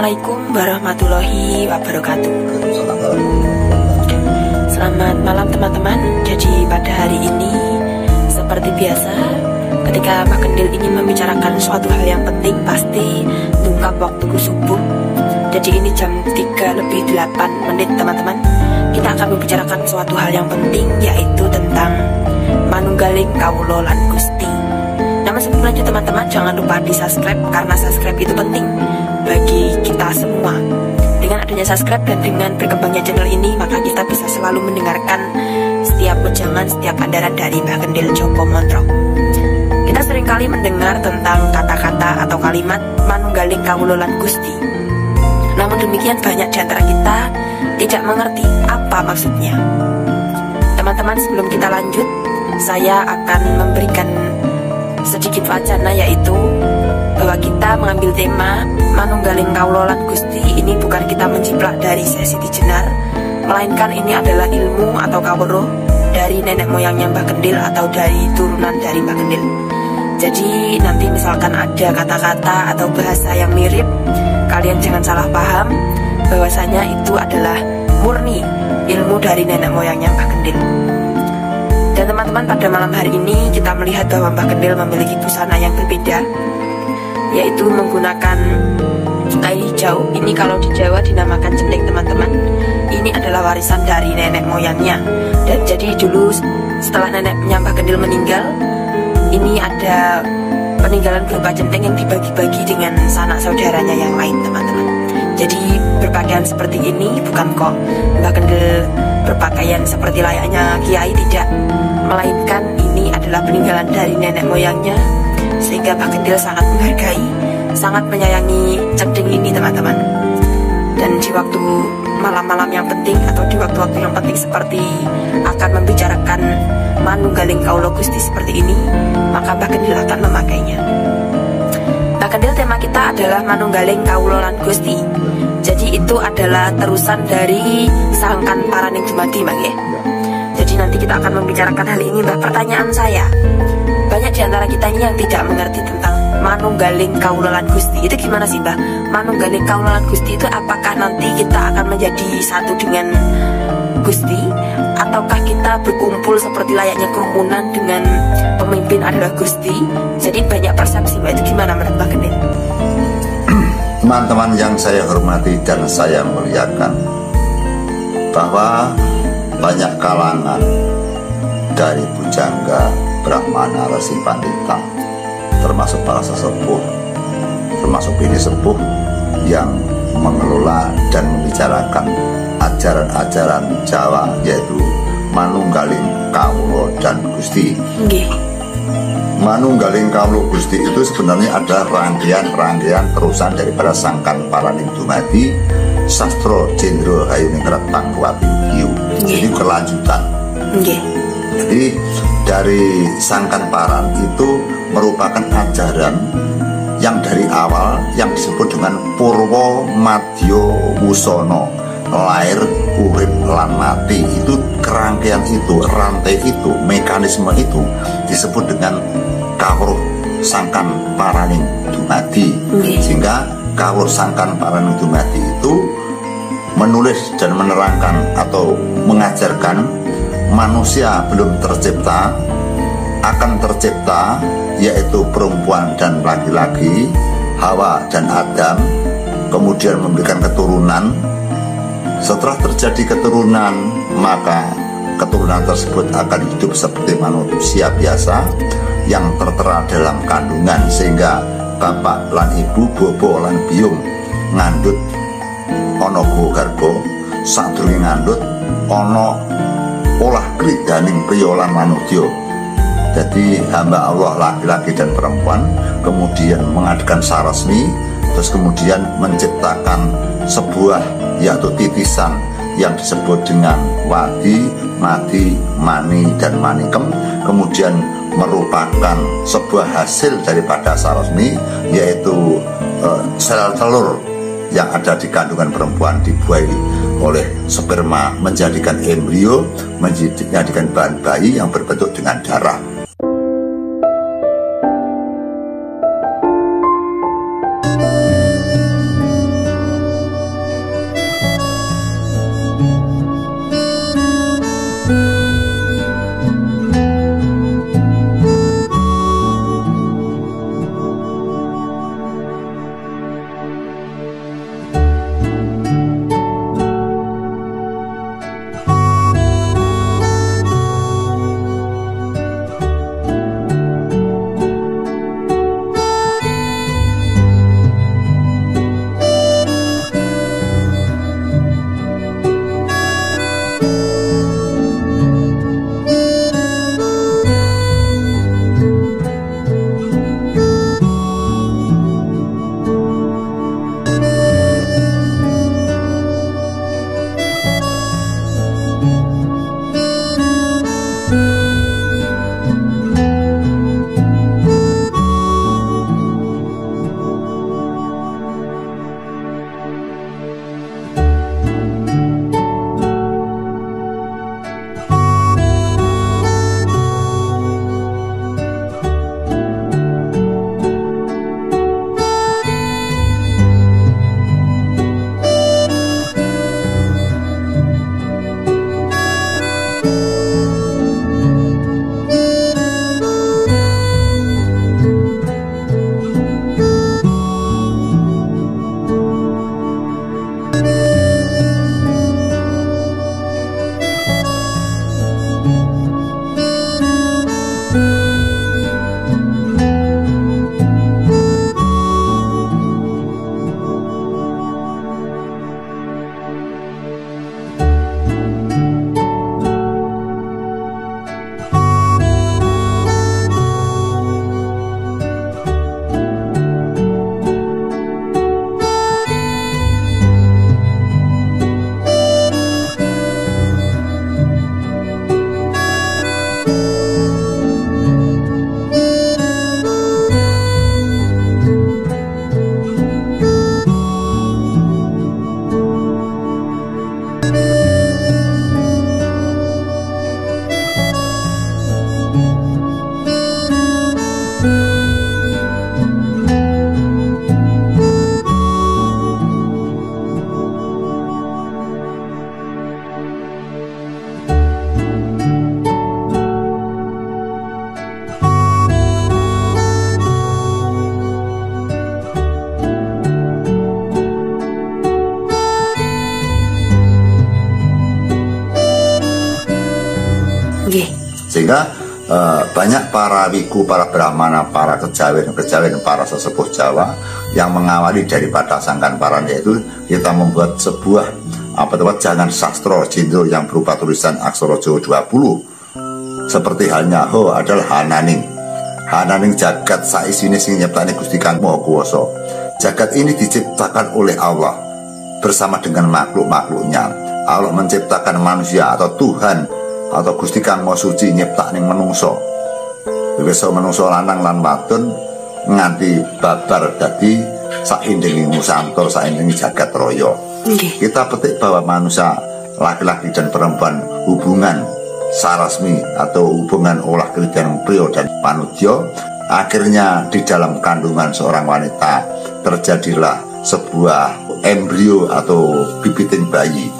Assalamualaikum warahmatullahi wabarakatuh. Selamat malam teman-teman. Jadi pada hari ini seperti biasa, ketika Mbak Kendil ingin membicarakan suatu hal yang penting, pasti tungkap waktuku subuh. Jadi ini jam 3:08 teman-teman. Kita akan membicarakan suatu hal yang penting, yaitu tentang manunggaling kawula lan Gusti. Namun sebelum lanjut teman-teman, jangan lupa di subscribe, karena subscribe itu penting bagi kita semua. Dengan adanya subscribe dan dengan berkembangnya channel ini, maka kita bisa selalu mendengarkan setiap wejangan, setiap andaran dari Mbah Kendil Joko Montro. Kita seringkali mendengar tentang kata-kata atau kalimat manunggaling kawula lan Gusti. Namun demikian banyak di antara kita tidak mengerti apa maksudnya. Teman-teman, sebelum kita lanjut, saya akan memberikan sedikit wacana, yaitu bahwa kita mengambil tema manunggaling kawula lan Gusti ini bukan kita menjiplak dari sesi Jenar, melainkan ini adalah ilmu atau kawruh dari nenek moyangnya Mbah Kendil atau dari turunan dari Mbah Kendil. Jadi nanti misalkan ada kata-kata atau bahasa yang mirip, kalian jangan salah paham bahwasanya itu adalah murni ilmu dari nenek moyangnya Mbah Kendil. Dan teman-teman, pada malam hari ini kita melihat bahwa Mbah Kendil memiliki busana yang berbeda, yaitu menggunakan kain hijau. Ini kalau di Jawa dinamakan jendeng teman-teman. Ini adalah warisan dari nenek moyangnya. Dan jadi dulu setelah neneknya Mbah Kendil meninggal, ini ada peninggalan berupa jendeng yang dibagi-bagi dengan sanak saudaranya yang lain teman-teman. Jadi berpakaian seperti ini bukan kok Mbah Kendil berpakaian seperti layaknya kiai, tidak, melainkan ini adalah peninggalan dari nenek moyangnya, sehingga Mbah Kendil sangat menghargai, sangat menyayangi jendeng ini teman-teman. Dan di waktu malam-malam yang penting atau di waktu-waktu yang penting seperti akan membicarakan manunggaling kawula Gusti seperti ini, maka Mbah Kendil akan memakainya. Mbah Kendil, tema kita adalah manunggaling kawula lan Gusti. Jadi itu adalah terusan dari Sangkan Paraning Dumadi, Mbah ya. Jadi nanti kita akan membicarakan hal ini, Mbah. Pertanyaan saya, banyak di antara kita ini yang tidak mengerti tentang manunggaling kawula lan Gusti. Itu gimana sih, Mbah? Manunggaling kawula lan Gusti itu apakah nanti kita akan menjadi satu dengan Gusti, ataukah kita berkumpul seperti layaknya kerumunan dengan pemimpin adalah Gusti? Jadi banyak persepsi, Mbak. Itu gimana menurut Mbah Kendil? Teman-teman yang saya hormati dan saya muliakan, bahwa banyak kalangan dari Bujangga, Brahmana, Resi Pandita, termasuk para sesepuh, termasuk bini sepuh yang mengelola dan membicarakan ajaran-ajaran Jawa, yaitu manunggaling kawula dan Gusti. Manunggaling kawula Gusti itu sebenarnya adalah rangkaian terusan daripada Sangkan Paraning Dumadi, Sastro Jendro Hayuningrat Pangkuati Hiu. Jadi kelanjutan. Jadi dari Sangkan Paran itu merupakan ajaran yang dari awal yang disebut dengan Purwo Madyo Wusono, lahir, urip, lan mati. Itu kerangkaian itu, rantai itu, mekanisme itu disebut dengan kawruh Sangkan Paraning Dumadi. Sehingga kawruh Sangkan Paraning Dumadi itu menulis dan menerangkan atau mengajarkan manusia belum tercipta akan tercipta, yaitu perempuan dan laki-laki, Hawa dan Adam, kemudian memberikan keturunan. Setelah terjadi keturunan, maka keturunan tersebut akan hidup seperti manusia biasa yang tertera dalam kandungan, sehingga bapak lan ibu, bobo lan biung ngandut ana garba, sadurunge ngandut ana olah kridaning priya lan manudya. Jadi hamba Allah laki-laki dan perempuan kemudian mengadakan sarasmi, terus kemudian menciptakan sebuah yaitu titisan yang disebut dengan wadi, madi, mani, dan manikem, kemudian merupakan sebuah hasil daripada sarasmi, yaitu sel telur yang ada di kandungan perempuan dibuai oleh sperma menjadikan embrio, menjadikan bahan bayi yang berbentuk dengan darah. Sehingga banyak para wiku, para brahmana, para kejawen, para sesepuh Jawa yang mengawali daripada sangkan paran, yaitu kita membuat sebuah jangan sastra Jendro yang berupa tulisan aksara Jawa 20, seperti halnya ho adalah hananing jagat saisine sing nyiptane Gusti Kang Maha Kuwasa. Jagat ini diciptakan oleh Allah bersama dengan makhluk-makhluknya. Allah menciptakan manusia atau Tuhan atau Gusti Kang Maha Suci nyiptakne menungso. Wis menungso lanang lan wadon nganti babar dadi saindenging Nusantara, saindenging jagat raya. Kita petik bahwa manusia laki-laki dan perempuan hubungan sarasmi atau hubungan olah kelidian pria dan panudya, akhirnya di dalam kandungan seorang wanita terjadilah sebuah embrio atau bibiting bayi.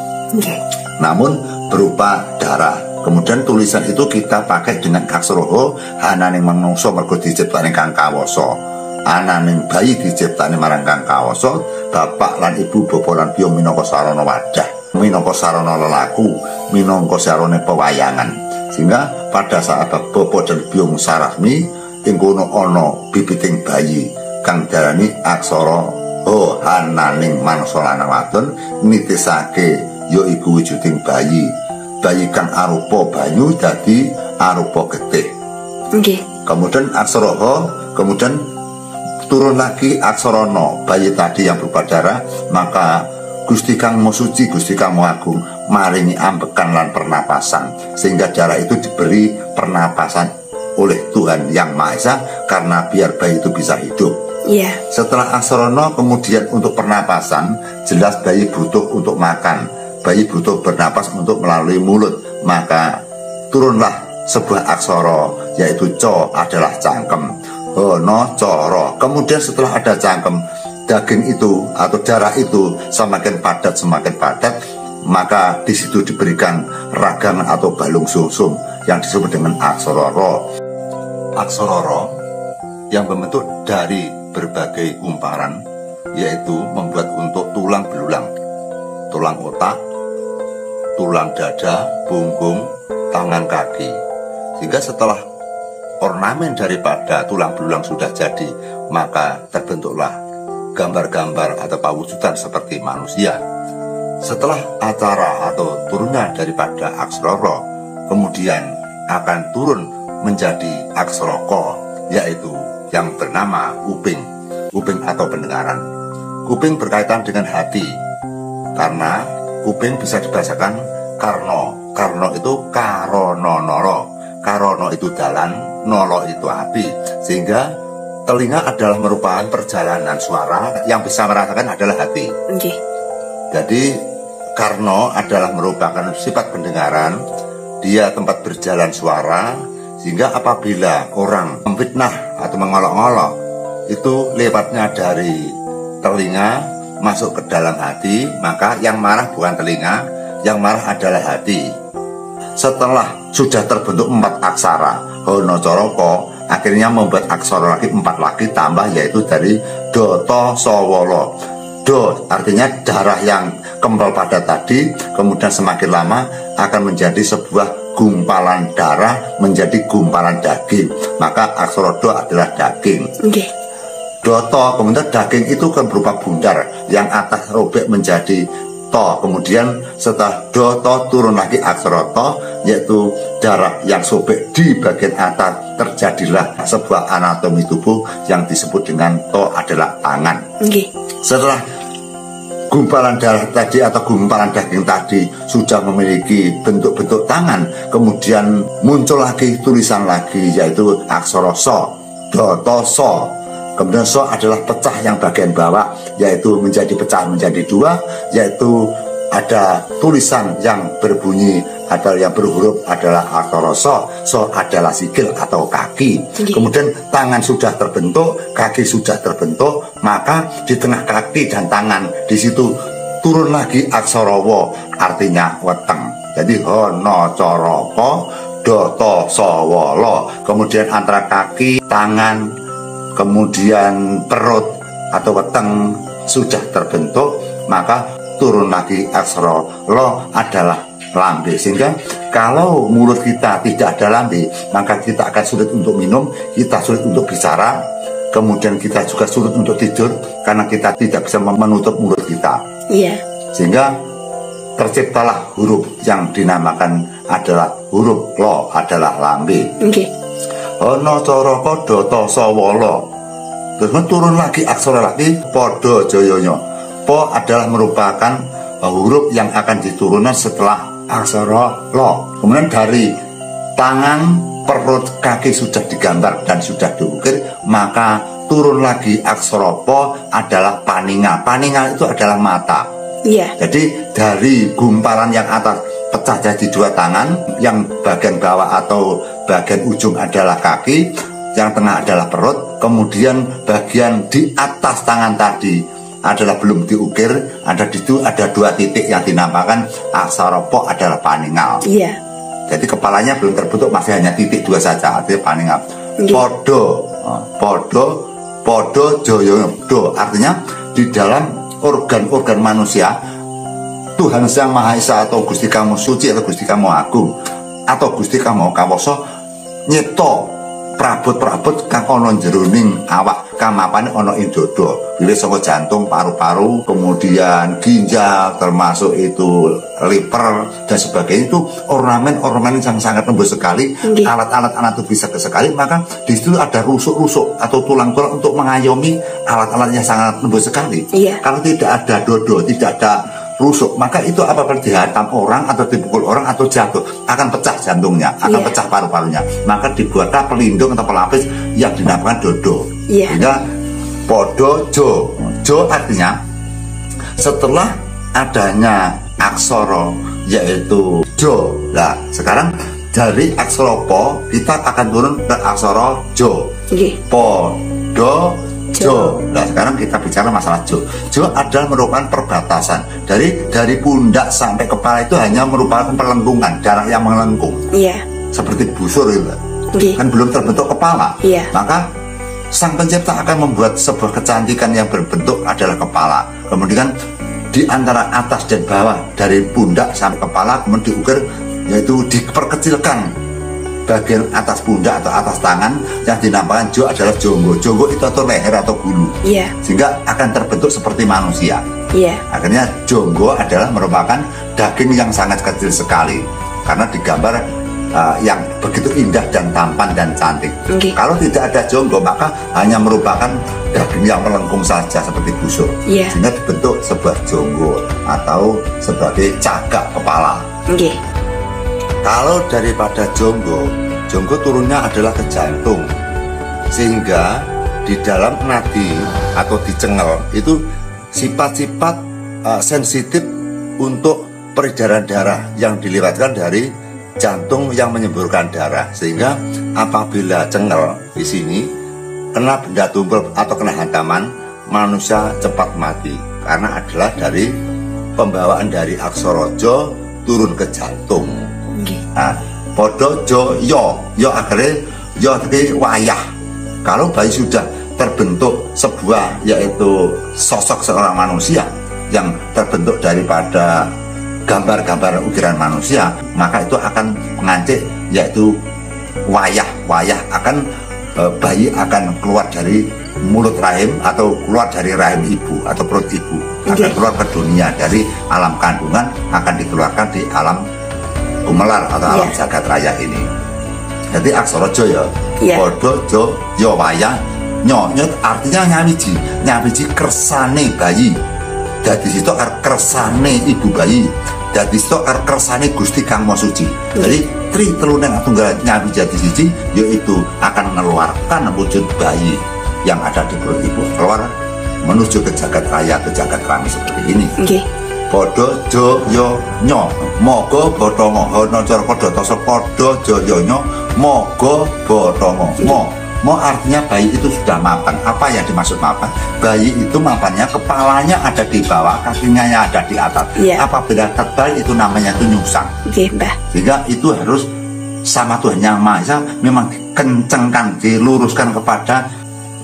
Namun berupa darah. Kemudian tulisan itu kita pakai dengan aksara ho, hananing manungsa mergo diciptakne Kang Kawasa. Ananing bayi diciptakne marang Kang Kawasa, bapak lan ibu, bapa lan biya minangka sarana wadah, minangka sarana lelaku, minangka sarana pewayangan. Sehingga pada saat bapa dan biya sarasmi, ing kono ana bibiting bayi kang diarani aksara ho, hananing manungsa lanang wadon nitisake ya iku wujuding bayi kang arupa banyu dadi arupa getih. Nggih. Kemudian aksara H, kemudian turun lagi aksara No, bayi tadi yang berupa darah, maka Gusti Kang Maha Suci, Gusti Kang Maha Agung maringi ambekan lan pernapasan, sehingga darah itu diberi pernapasan oleh Tuhan Yang Maha Esa karena biar bayi itu bisa hidup. Iya. Setelah aksara No, kemudian untuk pernapasan, jelas bayi butuh untuk makan, bayi butuh bernapas untuk melalui mulut, maka turunlah sebuah aksara, yaitu Co adalah cangkem, Hono Coro. Kemudian setelah ada cangkem, daging itu atau darah itu semakin padat, maka di situ diberikan ragangan atau balung sumsum yang disebut dengan aksara Ro. Aksara Ro yang membentuk dari berbagai gumpalan, yaitu membuat untuk tulang belulang, tulang otak, tulang dada, punggung, tangan, kaki. Sehingga setelah ornamen daripada tulang belulang sudah jadi, maka terbentuklah gambar-gambar atau pawujudan seperti manusia. Setelah acara atau turunan daripada aksara Ro, kemudian akan turun menjadi aksara Ko, yaitu yang bernama kuping, kuping atau pendengaran. Kuping berkaitan dengan hati, karena kuping bisa dibahasakan karno. Karno itu karono noro. Karono itu dalan, nolo itu api, sehingga telinga adalah merupakan perjalanan suara, yang bisa merasakan adalah hati. Okay. Jadi karno adalah merupakan sifat pendengaran, dia tempat berjalan suara, sehingga apabila orang memfitnah atau mengolok-olok, itu lewatnya dari telinga masuk ke dalam hati, maka yang marah bukan telinga, yang marah adalah hati. Setelah sudah terbentuk 4 aksara Hono Coroko, akhirnya membuat aksara lagi 4 lagi tambah, yaitu dari Do To So Wolo. Do artinya darah yang kempal pada tadi, kemudian semakin lama akan menjadi sebuah gumpalan darah, menjadi gumpalan daging, maka aksara Do adalah daging. Okay. Doto, kemudian daging itu kan berupa bundar, yang atas robek menjadi To, kemudian setelah Do To turun lagi aksara To, yaitu darah yang sobek di bagian atas, terjadilah sebuah anatomi tubuh yang disebut dengan To adalah tangan. Okay. Setelah gumpalan darah tadi atau gumpalan daging tadi sudah memiliki bentuk-bentuk tangan, kemudian muncul lagi tulisan lagi, yaitu aksara So, Do To So. Kemudian So adalah pecah yang bagian bawah, yaitu menjadi pecah menjadi 2, yaitu ada tulisan yang berbunyi atau yang berhuruf adalah aksara So. So adalah sikil atau kaki. Kemudian tangan sudah terbentuk, kaki sudah terbentuk, maka di tengah kaki dan tangan di situ turun lagi aksara Wo, artinya weteng. Jadi Hono Coroko Do To So Wolo. Kemudian antara kaki, tangan, kemudian perut atau weteng sudah terbentuk, maka turun lagi aksara Lo adalah lambe. Sehingga kalau mulut kita tidak ada lambe, maka kita akan sulit untuk minum, kita sulit untuk bicara, kemudian kita juga sulit untuk tidur, karena kita tidak bisa menutup mulut kita. Iya. Sehingga terciptalah huruf yang dinamakan adalah huruf Lo adalah lambe. Okay. Hono Coroko Do To So Wolo. Terus turun lagi aksara lagi Podo Joyonya. Po adalah merupakan huruf yang akan diturunkan setelah aksara Lo. Kemudian dari tangan, perut, kaki sudah digambar dan sudah diukir, maka turun lagi aksara Po adalah Paninga. Paninga itu adalah mata. Iya. Jadi dari gumpalan yang atas pecah jadi 2 tangan, yang bagian bawah atau bagian ujung adalah kaki, yang tengah adalah perut, kemudian bagian di atas tangan tadi adalah belum diukir, ada di situ ada 2 titik yang dinamakan aksara Po adalah Paningal. Iya. Jadi kepalanya belum terbentuk, masih hanya titik 2 saja, artinya Paningal. Podo, Podo Joyo Do, artinya di dalam organ-organ manusia Tuhan Sang Maha Esa atau Gusti Kang Maha Suci atau Gusti Kang Maha Agung atau Gusti Kang Maha Kawoso nyipta prabot-prabot kang ana jeroning awak kamapane ana ing dada. Wiwit saka jantung, paru-paru, kemudian ginjal, termasuk itu liver dan sebagainya, itu ornamen-ornamen yang sangat lembut sekali, alat-alat anatomis sekali, maka di situ ada rusuk-rusuk atau tulang-tulang untuk mengayomi alat-alat yang sangat lembut sekali. Kalau tidak ada dodo, tidak ada rusuk, maka itu apabila dihantam orang atau dipukul orang atau jatuh akan pecah jantungnya, akan pecah paru-parunya. Maka dibuatlah pelindung atau pelapis yang dinamakan dodo. Sehingga podo jo, jo artinya setelah adanya aksara yaitu jo. Nah sekarang dari aksara po kita akan turun ke aksara jo. Podo jo. Nah sekarang kita bicara masalah jo. Jo adalah merupakan perbatasan dari pundak sampai kepala, itu hanya merupakan perlengkungan darah yang melengkung. Seperti busur itu. Kan belum terbentuk kepala. Maka Sang Pencipta akan membuat sebuah kecantikan yang berbentuk adalah kepala. Kemudian di antara atas dan bawah dari pundak sampai kepala kemudian diukir, yaitu diperkecilkan bagian atas pundak atau atas tangan yang dinamakan jo adalah jonggo. Jonggo itu atau leher atau bulu, sehingga akan terbentuk seperti manusia. Akhirnya jonggo adalah merupakan daging yang sangat kecil sekali karena digambar yang begitu indah dan tampan dan cantik. Kalau tidak ada jonggo maka hanya merupakan daging yang melengkung saja seperti busur, sehingga dibentuk sebuah jonggo atau sebagai cagak kepala. Kalau daripada jonggo turunnya adalah ke jantung, sehingga di dalam nadi atau di cengel itu sifat-sifat sensitif untuk peredaran darah yang dilewatkan dari jantung yang menyemburkan darah, sehingga apabila cengel di sini kena benda tumpul atau kena hantaman, manusia cepat mati karena adalah dari pembawaan dari aksara jo turun ke jantung. Nah, podo jo yo akhirnya yo artinya wayah. Kalau bayi sudah terbentuk sebuah yaitu sosok seorang manusia yang terbentuk daripada gambar-gambar ukiran manusia, maka itu akan mengancik yaitu wayah akan bayi akan keluar dari mulut rahim atau keluar dari rahim ibu atau perut ibu, akan keluar ke dunia dari alam kandungan, akan dikeluarkan di alam gumelar atau alam jagat raya ini. Jadi aksara jo podo jo yo wayah nyo artinya nyawiji kersane bayi. Dari situ kersane ibu bayi, dari situ kersane Gusti Kang Maha Suci. Jadi tri teluneng tunggal nyawi jati siji, yaitu akan mengeluarkan wujud bayi yang ada di perut ibu keluar menuju ke jagat raya, ke jagat rami seperti ini. Podo jo yo nyo mogo botongo hono cor podo toso podo jo yo nyo mogo botongo mo artinya bayi itu sudah mapan. Apa yang dimaksud mapan? Bayi itu mapannya kepalanya ada di bawah, kakinya ada di atas. Apabila tebal itu namanya itu nyusang. Sehingga itu harus sama Tuhan Yang Maha Esa memang dikencengkan, diluruskan kepada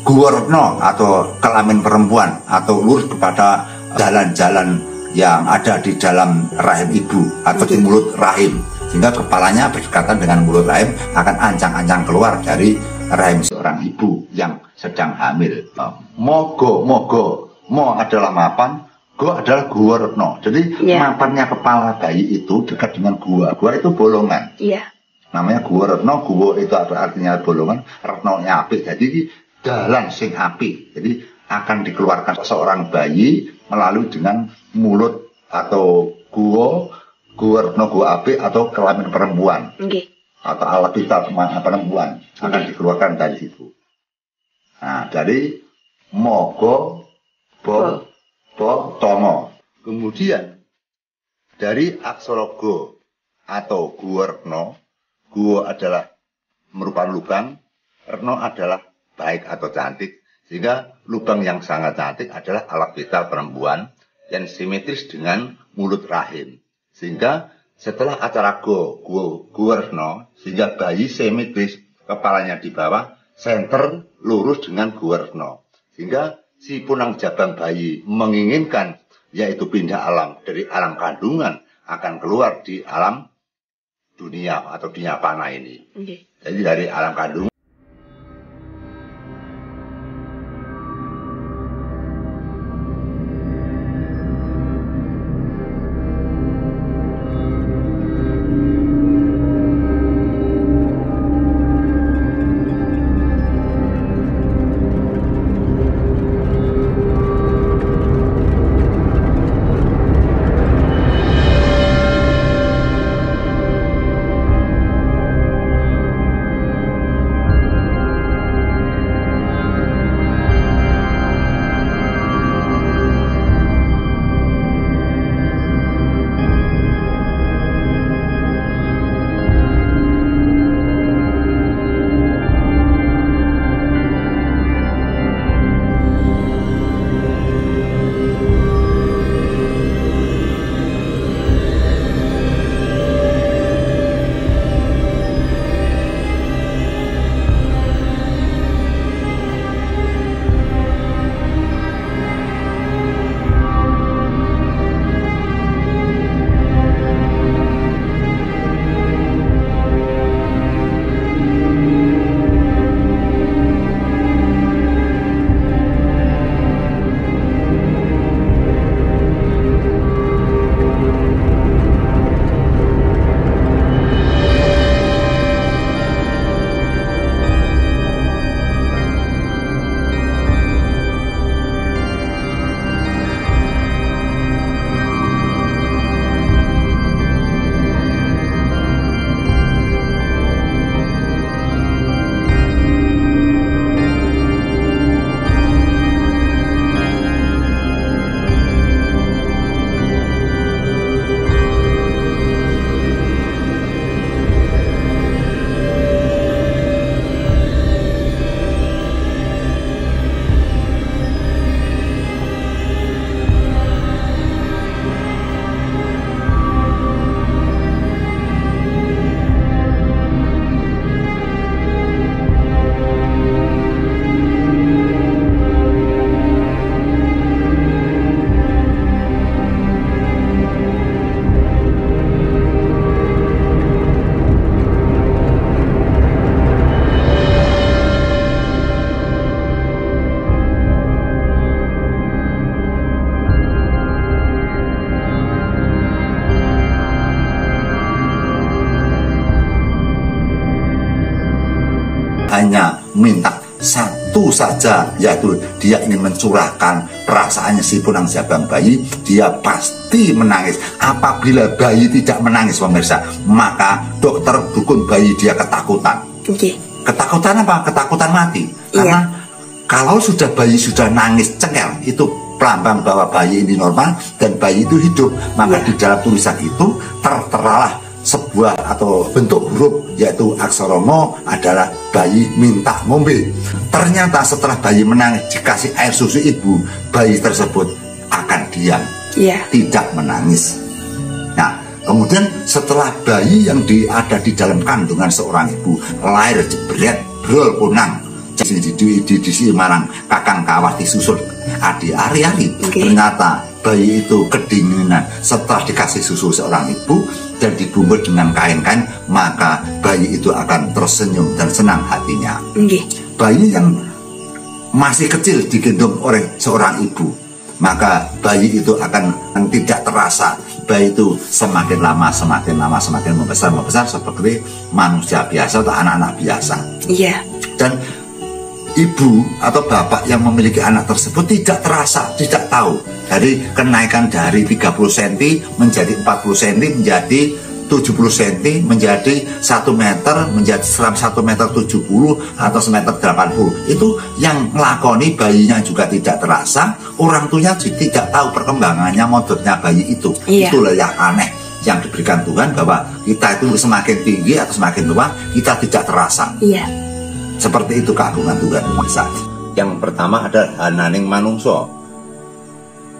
guorno atau kelamin perempuan, atau lurus kepada jalan-jalan yang ada di dalam rahim ibu atau di mulut rahim, sehingga kepalanya berdekatan dengan mulut rahim akan ancang-ancang keluar dari rahim seorang ibu yang sedang hamil. Mo adalah mapan, go adalah gua retno. Jadi mapannya kepala bayi itu dekat dengan gua itu bolongan. Namanya gua retno, gua itu artinya bolongan, retnonya api. Jadi dalan sing api. Jadi akan dikeluarkan seorang bayi melalui dengan mulut atau gua retno, gua api atau kelamin perempuan. Atau alat vital perempuan akan dikeluarkan dari situ. Nah, dari mogo bo tongo. Kemudian dari aksara go atau guwerno, go adalah merupakan lubang, reno adalah baik atau cantik, sehingga lubang yang sangat cantik adalah alat vital perempuan yang simetris dengan mulut rahim, sehingga setelah acara guwerno, sehingga bayi simetris, kepalanya di bawah, senter lurus dengan guwerno, sehingga si punang jabang bayi menginginkan yaitu pindah alam dari alam kandungan akan keluar di alam dunia atau dunia panah ini. Jadi dari alam kandungan hanya minta satu saja, yaitu dia ingin mencurahkan perasaannya si punang jabang bayi, dia pasti menangis. Apabila bayi tidak menangis pemirsa, maka dokter dukun bayi dia ketakutan. Ketakutan apa? Ketakutan mati. Karena kalau sudah bayi sudah nangis cengkel, itu pelambang bahwa bayi ini normal dan bayi itu hidup. Maka di dalam tulisan itu terteralah sebuah atau bentuk huruf, yaitu aksara mo adalah bayi minta ngombe. Ternyata setelah bayi menangis dikasih air susu ibu, bayi tersebut akan diam, tidak menangis. Nah, kemudian setelah bayi yang ada di dalam kandungan seorang ibu lahir jebret brol punang di marang kakang kawas disusul adi ari-ari, ternyata bayi itu kedinginan. Setelah dikasih susu seorang ibu dan dibungkus dengan kain-kain, maka bayi itu akan tersenyum dan senang hatinya. Bayi yang masih kecil digendong oleh seorang ibu, maka bayi itu akan tidak terasa. Bayi itu semakin lama semakin membesar seperti manusia biasa atau anak-anak biasa. Dan ibu atau bapak yang memiliki anak tersebut tidak terasa, tidak tahu. Jadi kenaikan dari 30 cm menjadi 40 cm menjadi 70 cm menjadi 1 meter menjadi 1 meter 70 atau 1 meter 80. Itu yang ngelakoni bayinya juga tidak terasa, orang tuanya tidak tahu perkembangannya modotnya bayi itu. Itulah yang aneh yang diberikan Tuhan, bahwa kita itu semakin tinggi atau semakin tua kita tidak terasa. Seperti itu keagungan Tuhan pemirsa. Yang pertama adalah hananing manungso.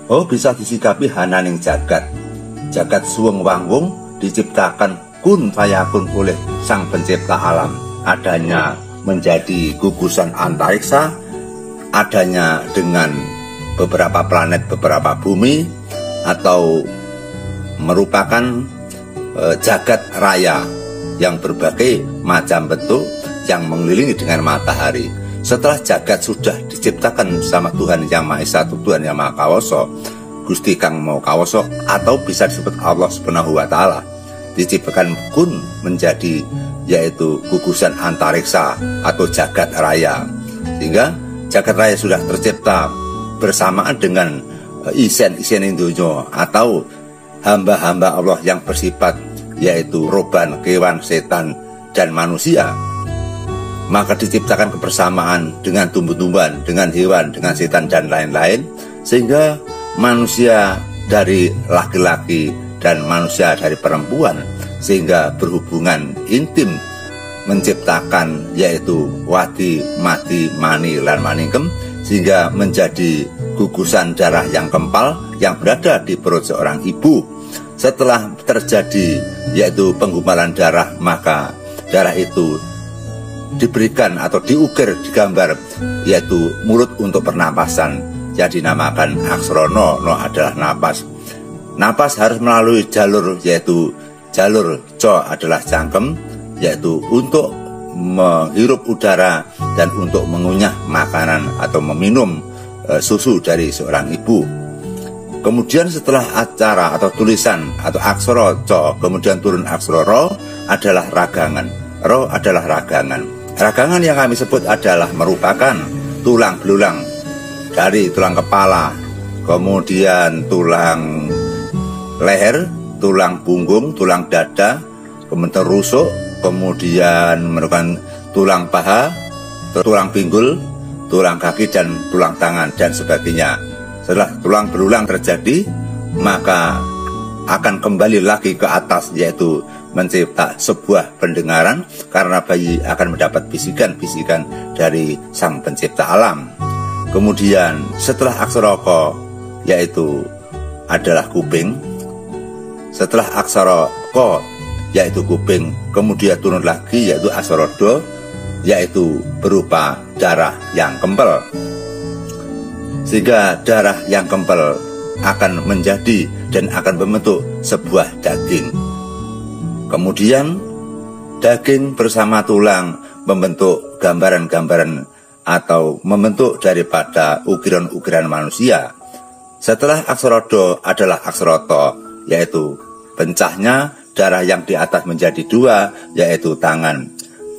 Oh, bisa disikapi hananing jagat. Jagat suweng wanggung diciptakan kun fayakun oleh Sang Pencipta alam. Adanya menjadi gugusan antariksa, adanya dengan beberapa planet, beberapa bumi, atau merupakan jagat raya yang berbagai macam bentuk yang mengelilingi dengan matahari. Setelah jagat sudah diciptakan sama Tuhan Yang Maha Esa, Tuhan Yang Maha Kawoso, Gusti Kang Mau Kawoso, atau bisa disebut Allah Subhanahu wa Ta'ala, diciptakan kun menjadi yaitu gugusan antariksa atau jagat raya. Sehingga jagat raya sudah tercipta bersamaan dengan isen-isen Indonesia atau hamba-hamba Allah yang bersifat yaitu roban, kewan, setan, dan manusia. Maka diciptakan kebersamaan dengan tumbuh-tumbuhan, dengan hewan, dengan setan, dan lain-lain. Sehingga manusia dari laki-laki dan manusia dari perempuan, sehingga berhubungan intim, menciptakan yaitu wati, mati, mani, lan maningkem, sehingga menjadi gugusan darah yang kempal yang berada di perut seorang ibu. Setelah terjadi yaitu penggumpalan darah, maka darah itu diberikan atau diukir, digambar yaitu mulut untuk pernapasan, yang dinamakan aksara no. No adalah napas. Napas harus melalui jalur, yaitu jalur co adalah cangkem, yaitu untuk menghirup udara dan untuk mengunyah makanan atau meminum susu dari seorang ibu. Kemudian setelah acara atau tulisan atau aksara co, kemudian turun aksara ro adalah ragangan. Ro adalah ragangan. Ragangan yang kami sebut adalah merupakan tulang belulang dari tulang kepala, kemudian tulang leher, tulang punggung, tulang dada, kemudian rusuk, kemudian merupakan tulang paha, tulang pinggul, tulang kaki, dan tulang tangan, dan sebagainya. Setelah tulang belulang terjadi, maka akan kembali lagi ke atas, yaitu mencipta sebuah pendengaran, karena bayi akan mendapat bisikan-bisikan dari Sang Pencipta alam. Kemudian setelah aksara ko, yaitu adalah kuping. Setelah aksara ko, yaitu kuping, kemudian turun lagi yaitu aksara do, yaitu berupa darah yang kempel. Sehingga darah yang kempel akan menjadi dan akan membentuk sebuah daging. Kemudian daging bersama tulang membentuk gambaran-gambaran atau membentuk daripada ukiran-ukiran manusia. Setelah aksara do adalah aksara to, yaitu pencahnya darah yang di atas menjadi dua, yaitu tangan.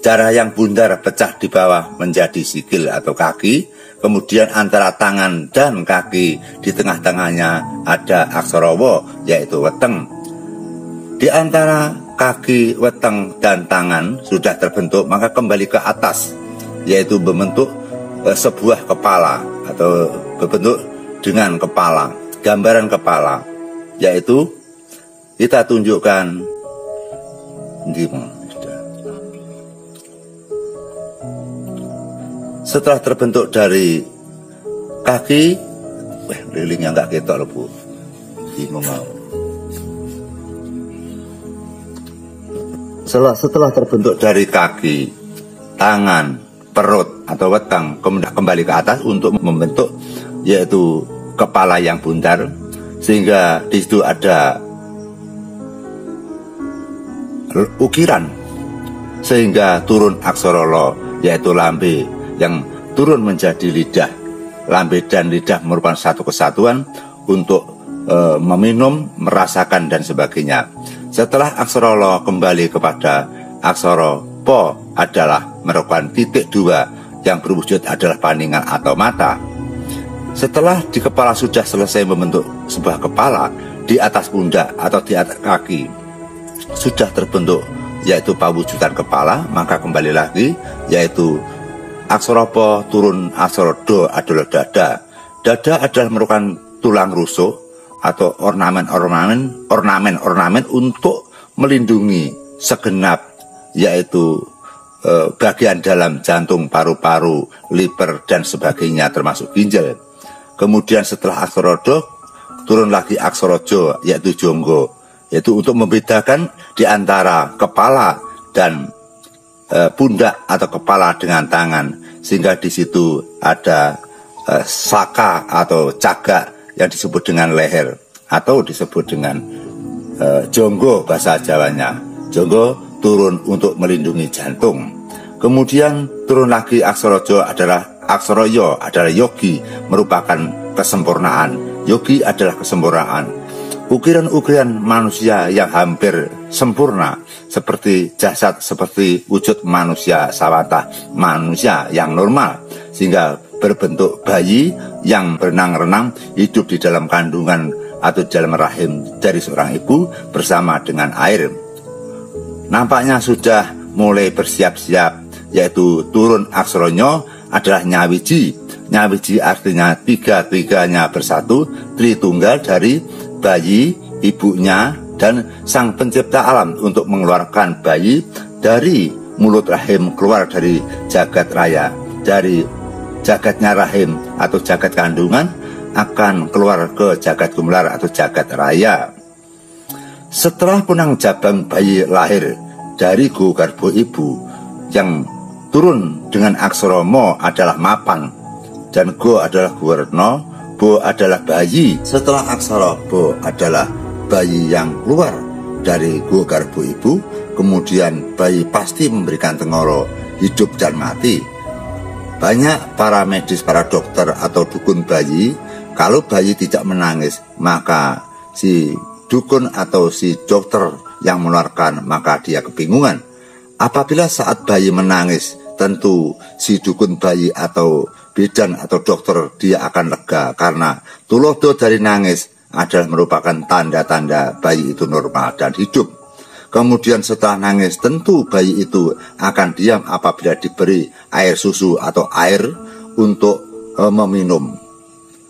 darah yang bundar pecah di bawah menjadi sikil atau kaki. Kemudian antara tangan dan kaki di tengah-tengahnya ada aksara wa, yaitu weteng. Di antara kaki, weteng, dan tangan sudah terbentuk, maka kembali ke atas, yaitu membentuk sebuah kepala atau berbentuk dengan kepala, gambaran kepala, yaitu kita tunjukkan setelah terbentuk dari kaki, lilingnya nggak ketok loh Bu, mau. Setelah terbentuk dari kaki, tangan, perut atau weteng, kemudian kembali ke atas untuk membentuk yaitu kepala yang bundar, sehingga di situ ada ukiran sehingga turun aksara lo, yaitu lambe yang turun menjadi lidah. Lambe dan lidah merupakan satu kesatuan untuk meminum, merasakan dan sebagainya. Setelah aksara lo kembali kepada aksara po adalah merupakan titik dua yang berwujud adalah paningan atau mata. Setelah di kepala sudah selesai membentuk sebuah kepala, di atas pundak atau di atas kaki sudah terbentuk yaitu pawujudan kepala, maka kembali lagi yaitu aksara po turun aksara do adalah dada. Dada adalah merupakan tulang rusuk atau ornamen untuk melindungi segenap yaitu bagian dalam jantung, paru-paru, liver dan sebagainya termasuk ginjal. Kemudian setelah aksara do turun lagi aksara jo yaitu jonggo, yaitu untuk membedakan di antara kepala dan pundak atau kepala dengan tangan, sehingga di situ ada saka atau cagak yang disebut dengan leher atau disebut dengan jonggo bahasa Jawanya. Jonggo turun untuk melindungi jantung. Kemudian turun lagi aksara jo adalah aksara yo adalah yogi, merupakan kesempurnaan. Yogi adalah kesempurnaan. Ukiran-ukiran manusia yang hampir sempurna, seperti jasad, seperti wujud manusia sawatah, manusia yang normal, sehingga berbentuk bayi yang berenang-renang hidup di dalam kandungan atau di dalam rahim dari seorang ibu bersama dengan air. Nampaknya sudah mulai bersiap-siap, yaitu turun aksara nyo adalah nyawiji. Nyawiji artinya tiga-tiganya bersatu, tritunggal dari bayi, ibunya, dan sang pencipta alam untuk mengeluarkan bayi dari mulut rahim keluar dari jagat raya. Dari jagatnya rahim atau jagat kandungan akan keluar ke jagat gumelar atau jagat raya. Setelah punang jabang bayi lahir dari go garbo ibu, yang turun dengan aksara mo adalah mapan, dan go adalah guwerno, bo adalah bayi. Setelah aksara bo adalah bayi yang keluar dari go garbo ibu, kemudian bayi pasti memberikan tengoro hidup dan mati. Banyak para medis, para dokter atau dukun bayi, kalau bayi tidak menangis, maka si dukun atau si dokter yang mengeluarkan, maka dia kebingungan. Apabila saat bayi menangis, tentu si dukun bayi atau bidan atau dokter dia akan lega, karena tulodo dari nangis adalah merupakan tanda-tanda bayi itu normal dan hidup. Kemudian setelah nangis, tentu bayi itu akan diam apabila diberi air susu atau air untuk meminum.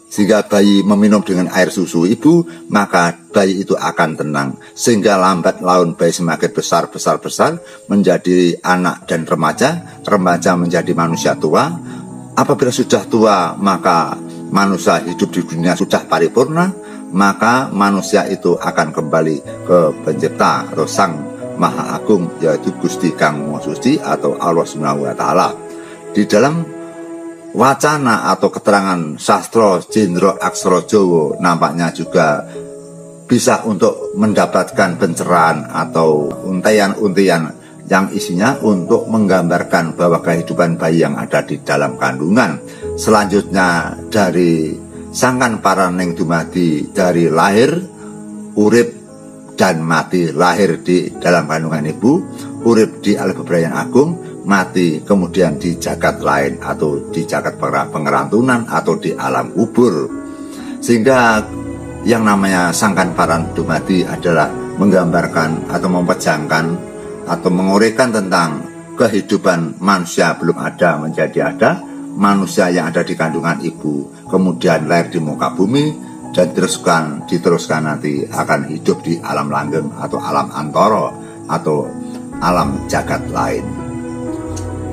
Sehingga bayi meminum dengan air susu ibu, maka bayi itu akan tenang. Sehingga lambat laun bayi semakin besar menjadi anak dan remaja, remaja menjadi manusia tua. Apabila sudah tua, maka manusia hidup di dunia sudah paripurna, maka manusia itu akan kembali ke pencipta atau sang Maha Agung, yaitu Gusti Kang Maha Suci atau Allah Subhanahu wa Ta'ala. Di dalam wacana atau keterangan sastra Jendra Aksara Jawa nampaknya juga bisa untuk mendapatkan pencerahan atau untayan-untayan yang isinya untuk menggambarkan bahwa kehidupan bayi yang ada di dalam kandungan. Selanjutnya dari sangkan paraning dumadi, dari lahir, urip dan mati. Lahir di dalam kandungan ibu, urip di alam bebrayan agung, mati kemudian di jagat lain atau di jagat pengerantunan atau di alam kubur. Sehingga yang namanya sangkan paran dumadi adalah menggambarkan atau mempejangkan atau menguraikan tentang kehidupan manusia belum ada menjadi ada, manusia yang ada di kandungan ibu kemudian lahir di muka bumi dan diteruskan nanti akan hidup di alam langgeng atau alam antara atau alam jagat lain.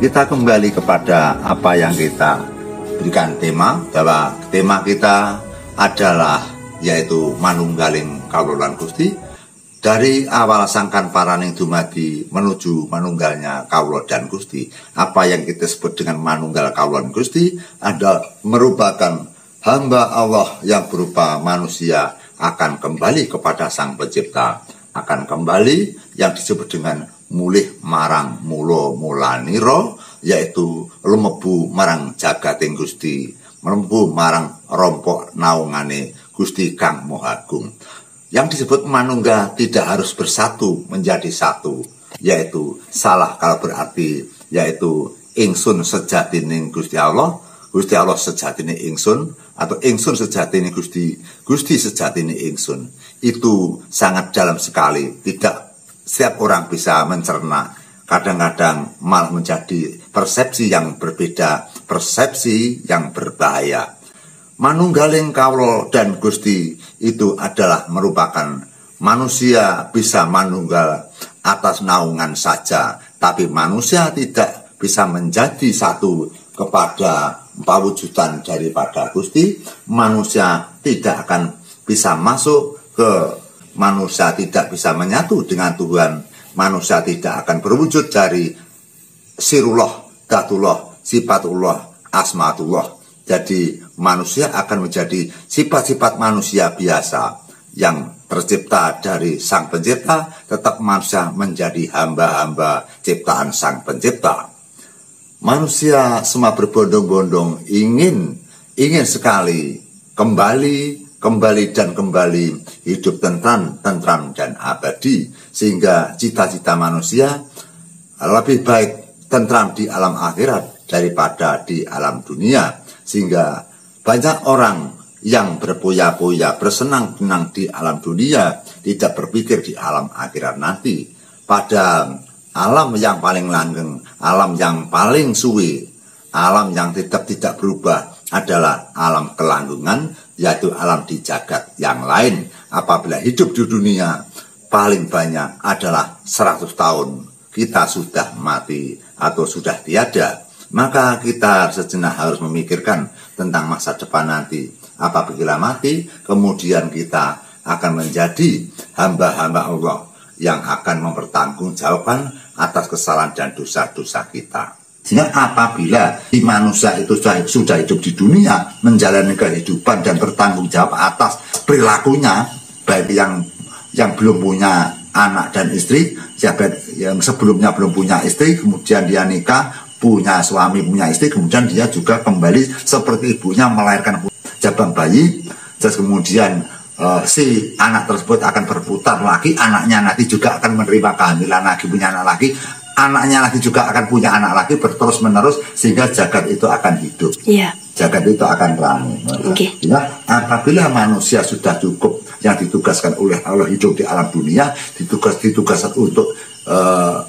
Kita kembali kepada apa yang kita berikan tema, bahwa tema kita adalah yaitu manunggaling kawula Gusti. Dari awal sangkan paraning dumadi menuju manunggalnya kawula dan Gusti. Apa yang kita sebut dengan manunggal kawula Gusti adalah merupakan hamba Allah yang berupa manusia akan kembali kepada Sang Pencipta, akan kembali yang disebut dengan mulih marang mulaniro, yaitu lumebu marang jagating Gusti, melembu marang rompok naungane Gusti Kang Maha Agung. Yang disebut manunggal tidak harus bersatu menjadi satu, yaitu salah kalau berarti yaitu ingsun sejatine Gusti Allah sejatine ingsun, atau ingsun sejatine Gusti, Gusti sejatine ingsun. Itu sangat dalam sekali, tidak setiap orang bisa mencerna. Kadang-kadang malah menjadi persepsi yang berbeda, persepsi yang berbahaya. Manunggaling kawula dan Gusti itu adalah merupakan manusia bisa manunggal atas naungan saja, tapi manusia tidak bisa menjadi satu kepada pawujudan daripada Gusti. Manusia tidak akan bisa masuk ke manusia, tidak bisa menyatu dengan Tuhan. Manusia tidak akan berwujud dari sirullah, datullah, sifatullah, asmatullah. Jadi manusia akan menjadi sifat-sifat manusia biasa yang tercipta dari Sang Pencipta, tetap manusia menjadi hamba-hamba ciptaan Sang Pencipta. Manusia semua berbondong-bondong ingin sekali kembali dan kembali hidup tentram dan abadi, sehingga cita-cita manusia lebih baik tentram di alam akhirat daripada di alam dunia. Sehingga banyak orang yang berpoya-poya, bersenang-senang di alam dunia, tidak berpikir di alam akhirat nanti. Pada alam yang paling langgeng, alam yang paling suwi, alam yang tidak berubah adalah alam kelanggengan, yaitu alam di jagat yang lain. Apabila hidup di dunia paling banyak adalah 100 tahun, kita sudah mati atau sudah tiada. Maka kita sejenak harus memikirkan tentang masa depan nanti. Apabila mati, kemudian kita akan menjadi hamba-hamba Allah yang akan mempertanggungjawabkan atas kesalahan dan dosa-dosa kita. Sehingga apabila si manusia itu sudah hidup di dunia, menjalani kehidupan dan bertanggung jawab atas perilakunya, baik yang belum punya anak dan istri, yang sebelumnya belum punya istri, kemudian dia nikah, punya suami, punya istri, kemudian dia juga kembali seperti ibunya melahirkan jabang bayi, terus kemudian si anak tersebut akan berputar lagi, anaknya nanti juga akan menerima kehamilan lagi, punya anak lagi, anaknya lagi juga akan punya anak lagi, berterus menerus, sehingga jagat itu akan hidup. Iya. Jagat itu akan ramai. Sehingga apabila manusia sudah cukup yang ditugaskan oleh Allah hidup di alam dunia, ditugaskan untuk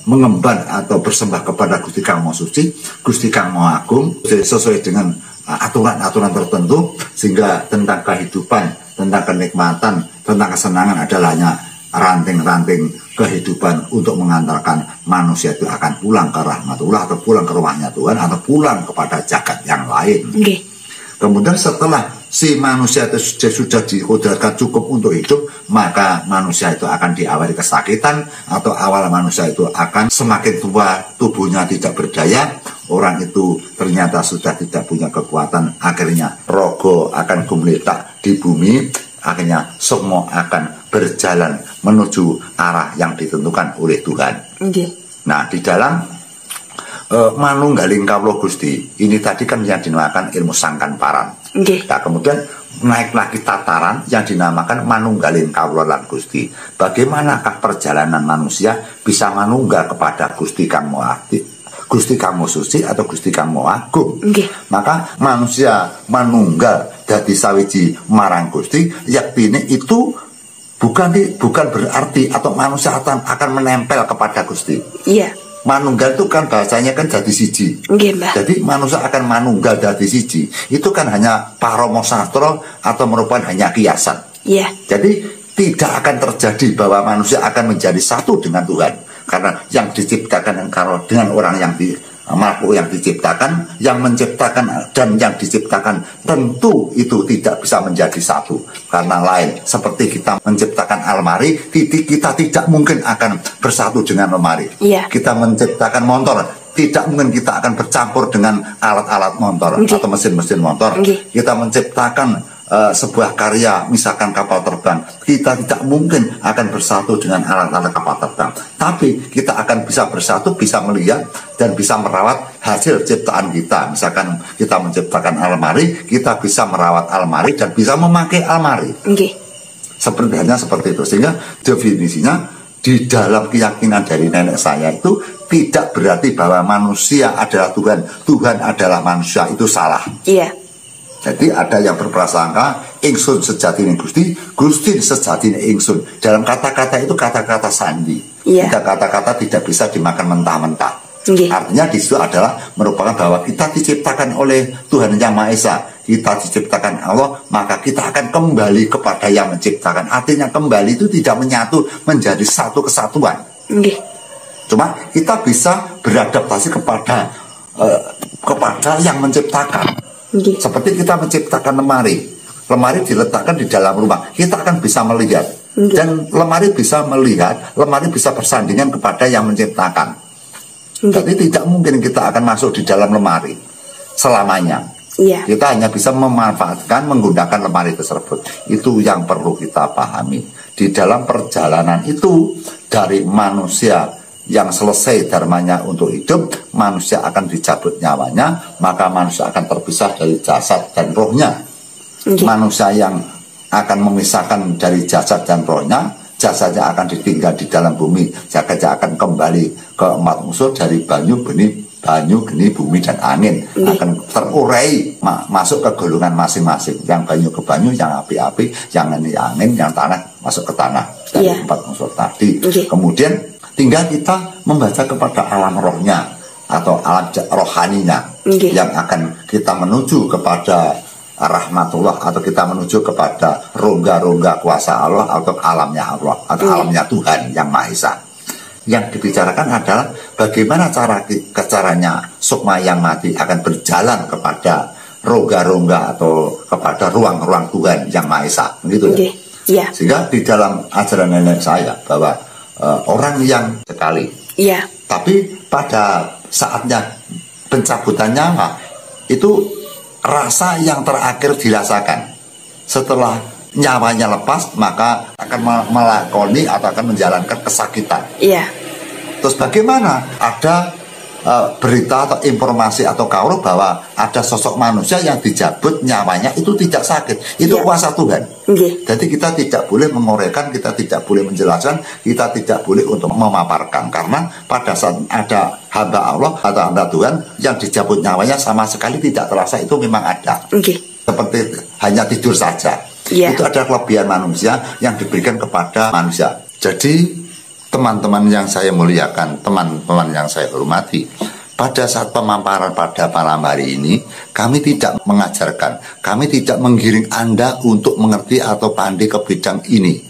mengemban atau bersembah kepada Gusti Kang Maha Suci, Gusti Kang Maha Agung, sesuai dengan aturan-aturan tertentu, sehingga tentang kehidupan, tentang kenikmatan, tentang kesenangan adalah hanya ranting-ranting kehidupan untuk mengantarkan manusia itu akan pulang ke rahmatullah, atau pulang ke rumahnya Tuhan, atau pulang kepada jagat yang lain. Kemudian setelah si manusia itu sudah dikodarkan cukup untuk hidup, maka manusia itu akan diawali kesakitan, atau awal manusia itu akan semakin tua, tubuhnya tidak berdaya, orang itu ternyata sudah tidak punya kekuatan, akhirnya rogo akan gumletak di bumi, akhirnya semua akan berjalan menuju arah yang ditentukan oleh Tuhan. Nah, di dalam manunggaling kawula Gusti ini tadi kan yang dinamakan ilmu sangkan paran. Nah, kemudian naik lagi tataran yang dinamakan manunggaling kawula lan Gusti. Bagaimanakah perjalanan manusia bisa manunggal kepada Gusti Kang Maha Gusti kamu suci atau Gusti kamu agung. Nggih. Maka manusia manunggal dadi sawiji marang Gusti, yaktine itu bukan berarti atau manusia akan menempel kepada Gusti. Iya. Manunggal itu kan bahasanya kan jadi siji. Nggih, Mbah. Jadi manusia akan manunggal jadi siji. Itu kan hanya paromo sastro atau merupakan hanya kiasan. Iya. Jadi tidak akan terjadi bahwa manusia akan menjadi satu dengan Tuhan. Karena yang diciptakan dengan orang yang makhluk yang diciptakan, yang menciptakan dan yang diciptakan tentu itu tidak bisa menjadi satu. Karena lain, seperti kita menciptakan almari, kita tidak mungkin akan bersatu dengan lemari. Iya. Kita menciptakan motor, tidak mungkin kita akan bercampur dengan alat-alat motor atau mesin-mesin motor. Kita menciptakan sebuah karya, misalkan kapal terbang, kita tidak mungkin akan bersatu dengan alat-alat kapal terbang. Tapi kita akan bisa bersatu, bisa melihat dan bisa merawat hasil ciptaan kita. Misalkan kita menciptakan almari, kita bisa merawat almari dan bisa memakai almari. Seperti itu. Sehingga definisinya di dalam keyakinan dari nenek saya itu tidak berarti bahwa manusia adalah Tuhan, Tuhan adalah manusia, itu salah. Iya. Jadi ada yang berprasangka ingsun sejatine Gusti, Gusti sejatine ingsun. Dalam kata-kata itu kata-kata sandi. Iya. Kata-kata tidak bisa dimakan mentah-mentah. Artinya di situ adalah merupakan bahwa kita diciptakan oleh Tuhan Yang Maha Esa. Kita diciptakan Allah, maka kita akan kembali kepada yang menciptakan. Artinya kembali itu tidak menyatu menjadi satu kesatuan. Cuma kita bisa beradaptasi kepada yang menciptakan. Seperti kita menciptakan lemari diletakkan di dalam rumah, kita akan bisa melihat. Dan lemari bisa melihat, lemari bisa bersandingan kepada yang menciptakan. Jadi tidak mungkin kita akan masuk di dalam lemari selamanya. Kita hanya bisa memanfaatkan, menggunakan lemari tersebut. Itu yang perlu kita pahami. Di dalam perjalanan itu, dari manusia yang selesai dharmanya untuk hidup, manusia akan dicabut nyawanya, maka manusia akan terpisah dari jasad dan rohnya. Manusia yang akan memisahkan dari jasad dan rohnya, jasadnya akan ditinggal di dalam bumi, jasadnya akan kembali ke empat unsur dari banyu, geni, bumi dan angin, akan terurai masuk ke golongan masing-masing. Yang banyu ke banyu, yang api-api, yang angin, yang tanah masuk ke tanah dari empat unsur tadi. Kemudian tinggal kita membaca kepada alam rohnya atau alam rohaninya yang akan kita menuju kepada rahmatullah atau kita menuju kepada rongga-rongga kuasa Allah atau alamnya Allah atau alamnya Tuhan Yang Maha Esa. Yang dibicarakan adalah bagaimana caranya sukma yang mati akan berjalan kepada rongga-rongga atau kepada ruang-ruang Tuhan Yang Maha Esa, begitu ya. Sehingga di dalam ajaran nenek saya bahwa orang yang sekali, tapi pada saatnya pencabutan nyawa itu rasa yang terakhir dirasakan. Setelah nyawanya lepas, maka akan melakoni atau akan menjalankan kesakitan. Terus bagaimana? Ada berita atau informasi atau kabar bahwa ada sosok manusia yang dicabut nyawanya itu tidak sakit, itu kuasa Tuhan. Jadi kita tidak boleh mengorek, kita tidak boleh menjelaskan, kita tidak boleh untuk memaparkan, karena pada saat ada hamba Allah atau hamba Tuhan yang dicabut nyawanya sama sekali tidak terasa, itu memang ada. Seperti hanya tidur saja. Itu adalah kelebihan manusia yang diberikan kepada manusia. Jadi teman-teman yang saya muliakan, teman-teman yang saya hormati, pada saat pemaparan pada malam hari ini, kami tidak mengajarkan, kami tidak menggiring Anda untuk mengerti atau pandai ke bidang ini.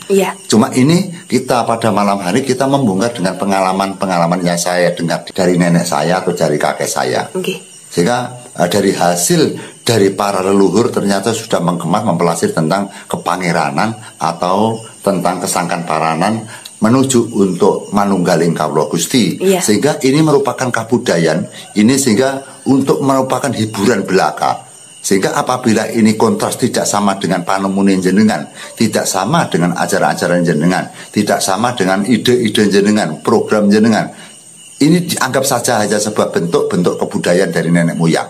Cuma ini kita pada malam hari kita membongkar dengan pengalaman-pengalaman yang saya dengar dari nenek saya atau dari kakek saya. Sehingga dari hasil dari para leluhur ternyata sudah mengemas mempelajari tentang kepangeranan atau tentang kesangkan paranan menuju untuk manunggaling kawula Gusti. Sehingga ini merupakan kabudayaan, ini sehingga untuk merupakan hiburan belaka. Sehingga apabila ini kontras tidak sama dengan panemune jenengan, tidak sama dengan ajaran-ajaran jenengan, tidak sama dengan ide-ide jenengan, program jenengan, ini dianggap saja hanya sebuah bentuk-bentuk kebudayaan dari nenek moyang.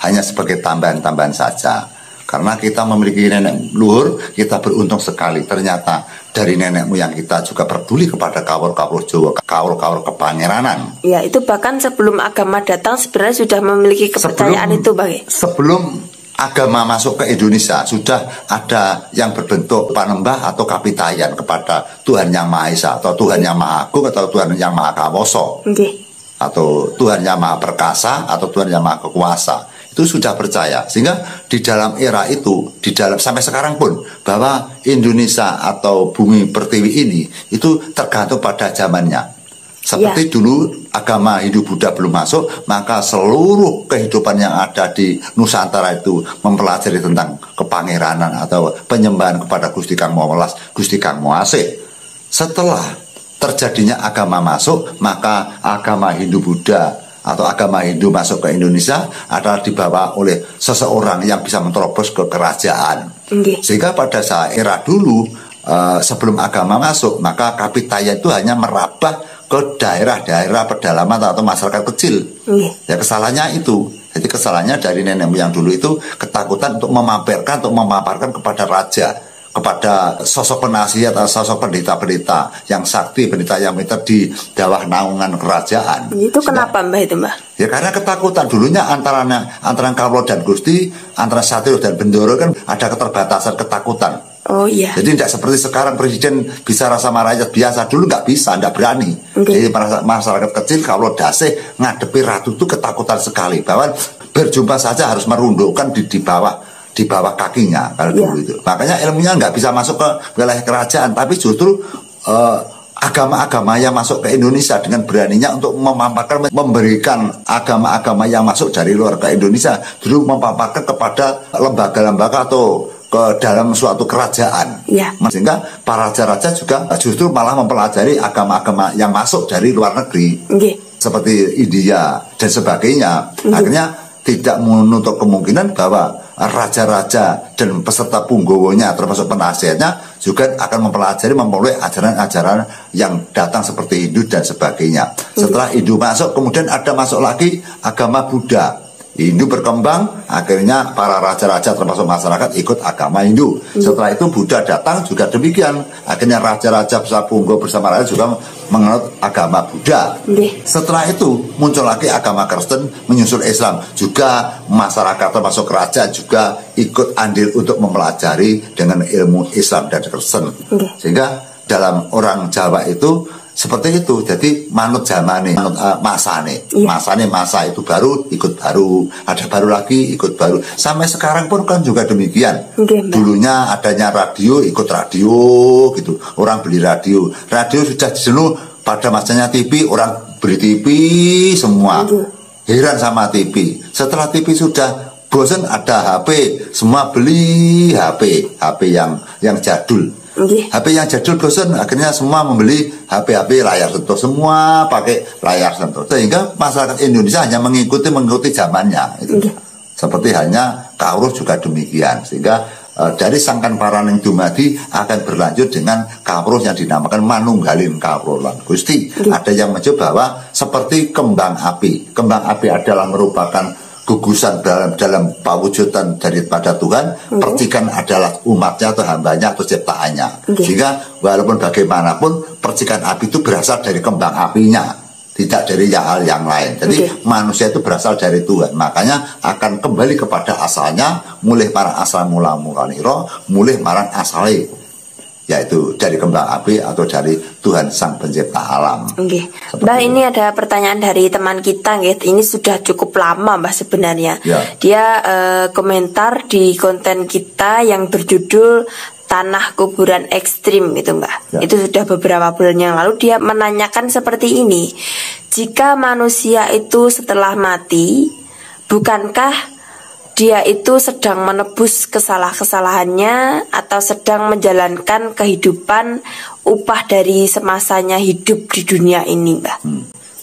Hanya sebagai tambahan-tambahan saja. Karena kita memiliki nenek luhur, kita beruntung sekali. Ternyata dari nenek moyang kita juga peduli kepada kawur-kawur Jawa, kawur-kawur kepangeranan. Ya, itu bahkan sebelum agama datang sebenarnya sudah memiliki kepercayaan itu, Bang. Sebelum agama masuk ke Indonesia, sudah ada yang berbentuk panembah atau kapitayan kepada Tuhan Yang Maha Esa, atau Tuhan Yang Maha Agung, atau Tuhan Yang Maha Kawoso, atau Tuhan Yang Maha Perkasa, atau Tuhan Yang Maha Kekuasa. Itu sudah percaya, sehingga di dalam era itu, di dalam sampai sekarang pun, bahwa Indonesia atau bumi pertiwi ini itu tergantung pada zamannya. Seperti dulu agama Hindu Buddha belum masuk, maka seluruh kehidupan yang ada di Nusantara itu mempelajari tentang kepangeranan atau penyembahan kepada Gusti Kang Maha Welas, Gusti Kang Maha Esa. Setelah terjadinya agama masuk, maka agama Hindu Buddha atau agama Hindu masuk ke Indonesia adalah dibawa oleh seseorang yang bisa menerobos ke kerajaan. Sehingga pada saat era dulu, sebelum agama masuk, maka kapitayan itu hanya merambah ke daerah-daerah pedalaman atau masyarakat kecil. Ya, kesalahannya itu. Jadi kesalahannya dari nenek moyang dulu itu ketakutan untuk memamerkan, untuk memaparkan kepada raja, kepada sosok penasihat atau sosok pendeta-pendeta yang sakti, pendeta yang pintar di bawah naungan kerajaan. Itu kenapa, Mbah, itu, Mbah? Ya karena ketakutan. Dulunya antara Kawula dan Gusti, antara Satrio dan Bendoro kan ada keterbatasan ketakutan. Oh iya. Jadi tidak seperti sekarang presiden bicara sama rakyat biasa. Dulu nggak bisa, nggak berani. Jadi masyarakat kecil kalau dasih ngadepi ratu itu ketakutan sekali. Bahwa berjumpa saja harus merundukkan di bawah kakinya kalau dulu itu. Makanya ilmunya nggak bisa masuk ke wilayah kerajaan, tapi justru agama-agama yang masuk ke Indonesia dengan beraninya untuk memaparkan, memberikan agama-agama yang masuk dari luar ke Indonesia, dulu memaparkan kepada lembaga-lembaga atau ke dalam suatu kerajaan. Sehingga para raja-raja juga justru malah mempelajari agama-agama yang masuk dari luar negeri, seperti India dan sebagainya. Akhirnya tidak menutup kemungkinan bahwa raja-raja dan peserta punggawonya termasuk penasihatnya juga akan mempelajari, memperoleh ajaran-ajaran yang datang seperti Hindu dan sebagainya. Setelah Hindu masuk, kemudian ada masuk lagi agama Buddha. Hindu berkembang, akhirnya para raja-raja termasuk masyarakat ikut agama Hindu. Setelah itu Buddha datang juga demikian. Akhirnya raja-raja bersama punggawa bersama rakyat juga menganut agama Buddha. Setelah itu muncul lagi agama Kristen menyusul Islam. Juga masyarakat termasuk kerajaan juga ikut andil untuk mempelajari dengan ilmu Islam dan Kristen. Sehingga dalam orang Jawa itu seperti itu. Jadi manut zamane, manut masane. Masa itu baru ikut baru, ada baru lagi ikut baru. Sampai sekarang pun kan juga demikian. Dulunya adanya radio, ikut radio gitu. Orang beli radio. Radio sudah jenuh, pada masanya TV, orang beli TV semua. Heran sama TV. Setelah TV sudah bosan, ada HP, semua beli HP yang jadul. HP yang jadul bosan, akhirnya semua membeli HP layar sentuh, semua pakai layar sentuh. Sehingga masyarakat Indonesia hanya mengikuti zamannya itu. Seperti hanya Kawruh juga demikian. Sehingga dari Sangkan Paraning Dumadi akan berlanjut dengan Kawruh yang dinamakan Manunggalin Kawruh lan Gusti. Ada yang menyebut bahwa seperti kembang api. Kembang api adalah merupakan gugusan dalam pewujudan daripada Tuhan. Percikan adalah umatnya atau hambanya atau ciptaannya. Sehingga walaupun bagaimanapun percikan api itu berasal dari kembang apinya, tidak dari hal yang lain. Jadi manusia itu berasal dari Tuhan. Makanya akan kembali kepada asalnya, mulih marang asal mula-mula niro, mulih marang asale, yaitu dari kembang api atau dari Tuhan Sang Pencipta Alam. Mbak, ini ada pertanyaan dari teman kita, ini sudah cukup lama, Mbak, sebenarnya. Dia komentar di konten kita yang berjudul Tanah Kuburan Ekstrim itu, Mbak. Itu sudah beberapa bulan yang lalu. Dia menanyakan seperti ini: jika manusia itu setelah mati, bukankah dia itu sedang menebus kesalahan-kesalahannya atau sedang menjalankan kehidupan upah dari semasanya hidup di dunia ini, Mbak?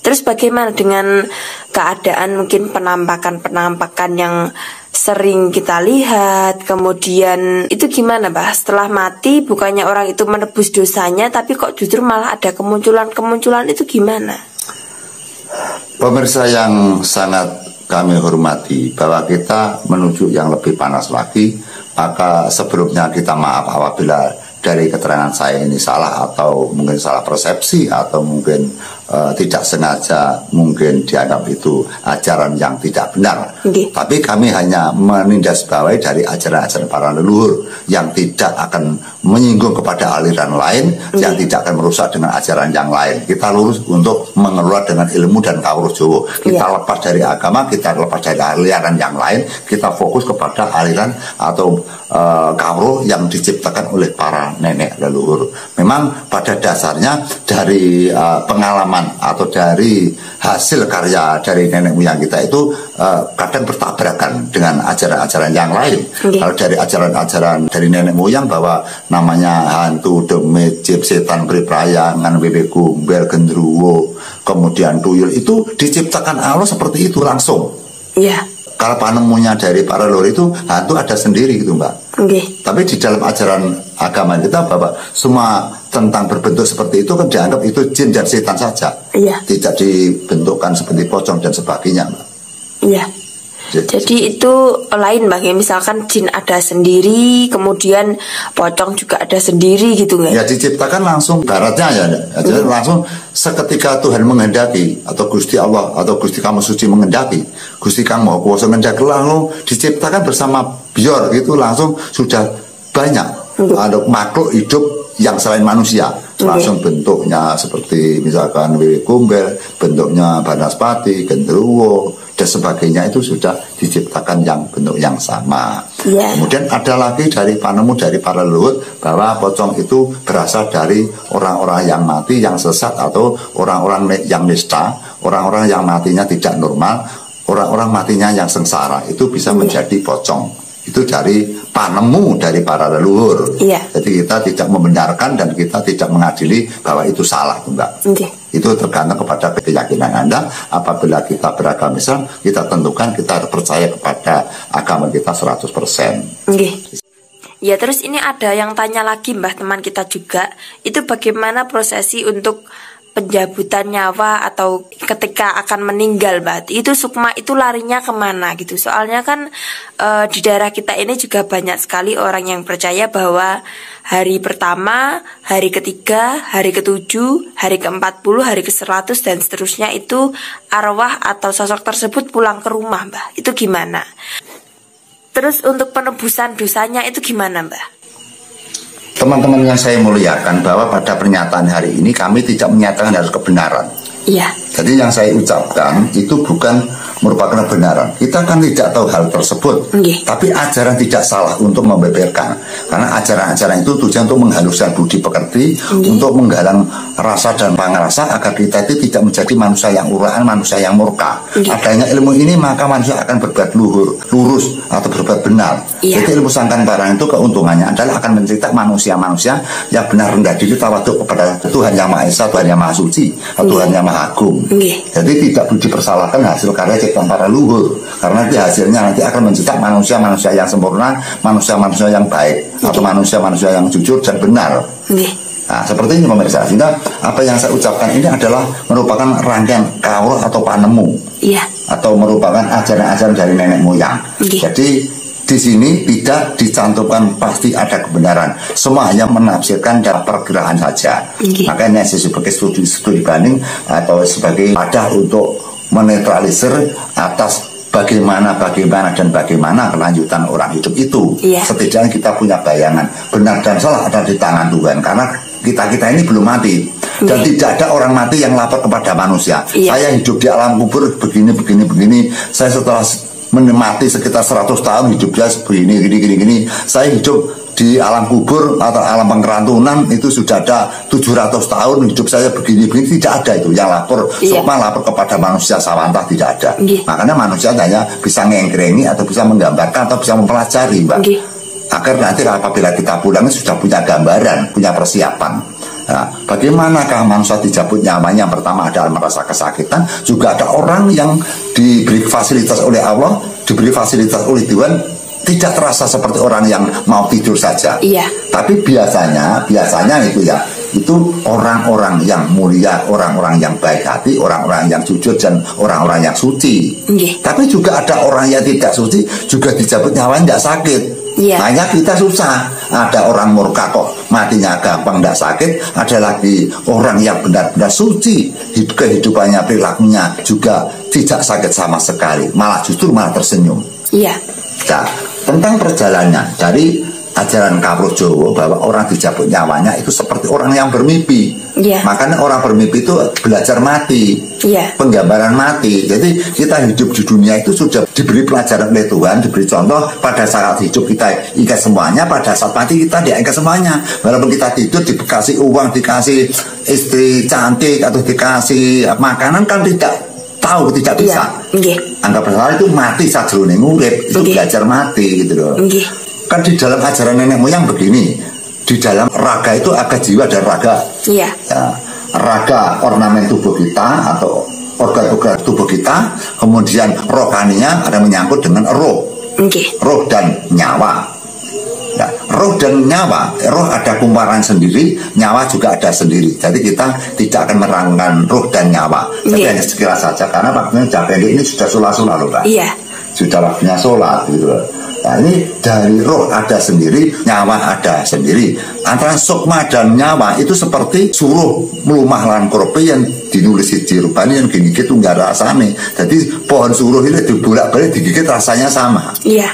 Terus bagaimana dengan keadaan mungkin penampakan-penampakan yang sering kita lihat? Kemudian itu gimana, Mbak? Setelah mati bukannya orang itu menebus dosanya, tapi kok justru malah ada kemunculan-kemunculan, itu gimana? Pemirsa yang sangat kami hormati, bahwa kita menuju yang lebih panas lagi, Maka sebelumnya kita maaf apabila dari keterangan saya ini salah, atau mungkin salah persepsi, atau mungkin tidak sengaja mungkin dianggap itu ajaran yang tidak benar. Tapi kami hanya menindaklanjuti dari ajaran-ajaran para leluhur yang tidak akan menyinggung kepada aliran lain, yang tidak akan merusak dengan ajaran yang lain. Kita lurus untuk mengelola dengan ilmu dan kawruh Jawa. Kita lepas dari agama, kita lepas dari aliran yang lain, kita fokus kepada aliran atau kawruh yang diciptakan oleh para nenek leluhur. Memang pada dasarnya dari pengalaman atau dari hasil karya dari nenek moyang kita itu kadang bertabrakan dengan ajaran-ajaran yang lain. Kalau dari ajaran-ajaran dari nenek moyang bahwa namanya hantu, demit, jip, setan, priprayangan, wewe gombel, gendruwo, kemudian tuyul, itu diciptakan Allah seperti itu langsung. Kalau panemunya dari para leluhur itu hantu ada sendiri gitu Mbak. Tapi di dalam ajaran agama kita bahwa semua tentang berbentuk seperti itu kan dianggap itu jin dan setan saja. Tidak dibentukkan seperti pocong dan sebagainya Mbak. Jadi itu lain Mbak, ya misalkan jin ada sendiri, kemudian pocong juga ada sendiri gitu nggak? Ya diciptakan langsung baratnya ya, jadi langsung seketika Tuhan menghendaki, atau Gusti Allah atau Gusti Kamu Suci menghendaki, Gusti Kang Maha Kuwasa menghendaki, lalu diciptakan bersama bior gitu, langsung sudah banyak ada makhluk hidup yang selain manusia. Langsung bentuknya seperti misalkan wewe gombel, bentuknya banaspati, gendruwo dan sebagainya, itu sudah diciptakan yang bentuk yang sama. Kemudian ada lagi dari panemu dari para leluhur bahwa pocong itu berasal dari orang-orang yang mati, yang sesat, atau orang-orang yang nista, orang-orang yang matinya tidak normal, orang-orang matinya yang sengsara, itu bisa menjadi pocong. Itu dari panemu dari para leluhur. Jadi kita tidak membenarkan dan kita tidak mengadili bahwa itu salah Mbak. Itu tergantung kepada keyakinan Anda. Apabila kita beragama Islam, kita tentukan kita percaya kepada agama kita 100%. Ya, terus ini ada yang tanya lagi Mbah, teman kita juga, itu bagaimana prosesi untuk pencabutan nyawa atau ketika akan meninggal Mbak, itu sukma itu larinya kemana gitu. Soalnya kan di daerah kita ini juga banyak sekali orang yang percaya bahwa hari pertama, hari ketiga, hari ke-7, hari ke-40, hari ke-100 dan seterusnya itu arwah atau sosok tersebut pulang ke rumah Mbak. Itu gimana? Terus untuk penebusan dosanya itu gimana Mbak? Teman-teman yang saya muliakan, bahwa pada pernyataan hari ini kami tidak menyatakan harus kebenaran. Jadi yang saya ucapkan itu bukan merupakan kebenaran. Kita kan tidak tahu hal tersebut, tapi ajaran tidak salah untuk membeberkan. Karena ajaran-ajaran itu tujuan untuk menghaluskan budi pekerti, untuk menggalang rasa dan pangrasa agar kita itu tidak menjadi manusia yang uraan, manusia yang murka. Adanya ilmu ini maka manusia akan berbuat luhur, lurus atau berbuat benar. Jadi ilmu sangkan barang itu keuntungannya adalah akan mencetak manusia-manusia yang benar rendah diri, tawaduk kepada Tuhan Yang Maha Esa, Tuhan Yang Maha Suci, Tuhan Yang Maha Agung. Jadi tidak dipersalahkan hasil karya ciptaan para leluhur, karena nanti hasilnya nanti akan mencetak manusia-manusia yang sempurna, manusia-manusia yang baik, atau manusia-manusia yang jujur dan benar. Nah, seperti ini pemirsa. Sehingga apa yang saya ucapkan ini adalah merupakan rangkaian kawruh atau panemu, atau merupakan ajaran-ajaran dari nenek moyang. Jadi di sini tidak dicantumkan pasti ada kebenaran. Semua hanya menafsirkan dalam perkiraan saja. Makanya saya sebagai studi banding atau sebagai wadah untuk menetralisir atas bagaimana kelanjutan orang hidup itu. Setidaknya kita punya bayangan. Benar dan salah ada di tangan Tuhan. Karena kita ini belum mati. Dan tidak ada orang mati yang lapor kepada manusia. Saya hidup di alam kubur begini. Saya setelah mati sekitar 100 tahun hidupnya begini. Saya hidup di alam kubur atau alam pengkerantunan itu sudah ada 700 tahun hidup saya begini. Tidak ada itu yang lapor. Semua lapor kepada manusia sawantah, tidak ada. Makanya manusia hanya bisa ngengkrengi atau bisa menggambarkan atau bisa mempelajari Mbak. Agar nanti apabila kita pulang sudah punya gambaran, punya persiapan. Nah, bagaimanakah manusia dicabut nyawanya? Yang pertama adalah merasa kesakitan. Juga ada orang yang diberi fasilitas oleh Allah, diberi fasilitas oleh Tuhan, tidak terasa seperti orang yang mau tidur saja. Tapi biasanya itu orang-orang yang mulia, orang-orang yang baik hati, orang-orang yang jujur dan orang-orang yang suci. Tapi juga ada orang yang tidak suci juga dicabut nyawanya tidak sakit. Iya. Hanya kita susah. Ada orang murka kok matinya gampang, tidak sakit. Ada lagi orang yang benar-benar suci, kehidupannya, perilakunya juga tidak sakit sama sekali, malah justru malah tersenyum. Iya. Nah, tentang perjalanannya dari ajaran Kawruh Jawa bahwa orang dicabut nyawanya itu seperti orang yang bermimpi. Iya. Makanya orang bermimpi itu belajar mati. Iya. Penggambaran mati. Jadi kita hidup di dunia itu sudah diberi pelajaran oleh Tuhan, diberi contoh. Pada saat hidup kita ingat semuanya, pada saat mati kita tidak ingat semuanya. Walaupun kita tidur dikasih uang, dikasih istri cantik atau dikasih makanan, kan tidak tahu, tidak bisa. Iya. Anggap saja itu mati sajroning urip, itu belajar mati gitu loh. Iya. Kan di dalam ajaran nenek moyang begini, di dalam raga itu ada jiwa dan raga. Iya. Ya, raga ornamen tubuh kita atau organ-organ tubuh kita, kemudian rohaninya ada menyangkut dengan roh, roh dan nyawa. Nah, roh dan nyawa, roh ada kumparan sendiri, nyawa juga ada sendiri. Jadi kita tidak akan merangkan roh dan nyawa. Tapi hanya sekilas saja karena waktunya jaga ini sudah sholat loh, Pak. Iya. Sudah waktunya sholat gitu loh. Nah, ini dari roh ada sendiri, nyawa ada sendiri. Antara sukma dan nyawa itu seperti suruh melumah lan krope yang dinulis di rupanya yang gini gitu nggak rasanya. Jadi pohon suruh ini dibolak-balik digigit rasanya sama. Iya.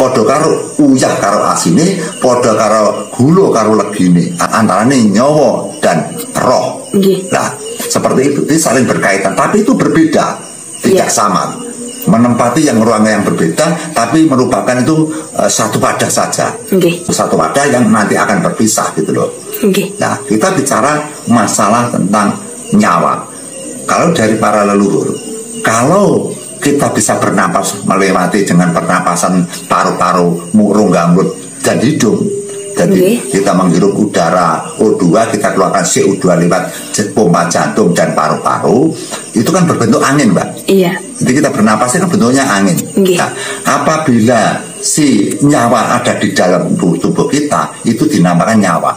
Podo karo uyah karo asine, podo karo gulo karo legine. Antaranya nyawa dan roh. Nah, seperti itu, itu saling berkaitan, tapi itu berbeda, tidak sama. Menempati yang ruang yang berbeda, tapi merupakan itu satu wadah saja. Satu wadah yang nanti akan berpisah gitu loh. Nah, kita bicara masalah tentang nyawa. Kalau dari para leluhur, kalau kita bisa bernapas melewati dengan pernapasan paru-paru, rongga mulut dan hidung. Jadi kita menghirup udara O2, kita keluarkan CO2 lewat pompa jantung dan paru-paru. Itu kan berbentuk angin, Mbak. Iya. Jadi kita bernapasnya kan bentuknya angin. Nah, apabila si nyawa ada di dalam tubuh kita, itu dinamakan nyawa.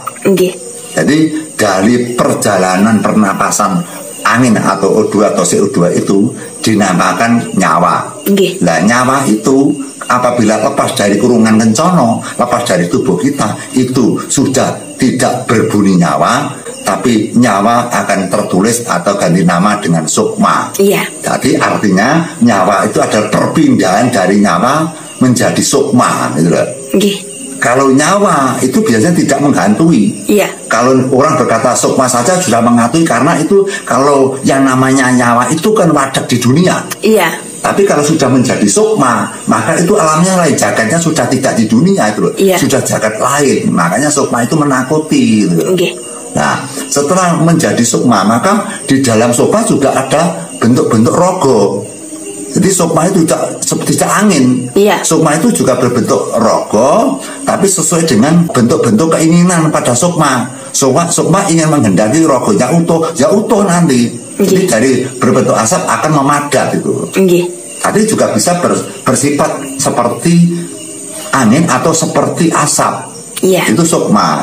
Jadi dari perjalanan pernapasan angin atau O2 atau CO2 itu dinamakan nyawa. Nah, nyawa itu apabila lepas dari kurungan kencono, lepas dari tubuh kita, itu sudah tidak berbunyi nyawa, tapi nyawa akan tertulis atau ganti nama dengan sukma. Iya. Jadi artinya nyawa itu adalah perpindahan dari nyawa menjadi sukma, gitu loh. Kalau nyawa itu biasanya tidak menghantui. Iya. Kalau orang berkata sukma saja sudah menghantui, karena itu kalau yang namanya nyawa itu kan wadah di dunia. Iya. Tapi kalau sudah menjadi sukma, maka itu alamnya lain, jagatnya sudah tidak di dunia itu loh. Iya. Sudah jagat lain. Makanya sukma itu menakuti gitu loh. Nah, setelah menjadi sukma, maka di dalam sukma juga ada bentuk-bentuk rogo. Jadi sukma itu tidak angin. Iya. Sukma itu juga berbentuk rogo, tapi sesuai dengan bentuk-bentuk keinginan pada sukma. Sukma ingin menghendaki rogonya utuh, ya utuh nanti. Jadi dari berbentuk asap akan memadat itu. Tapi juga bisa bersifat seperti angin atau seperti asap. Itu sukma.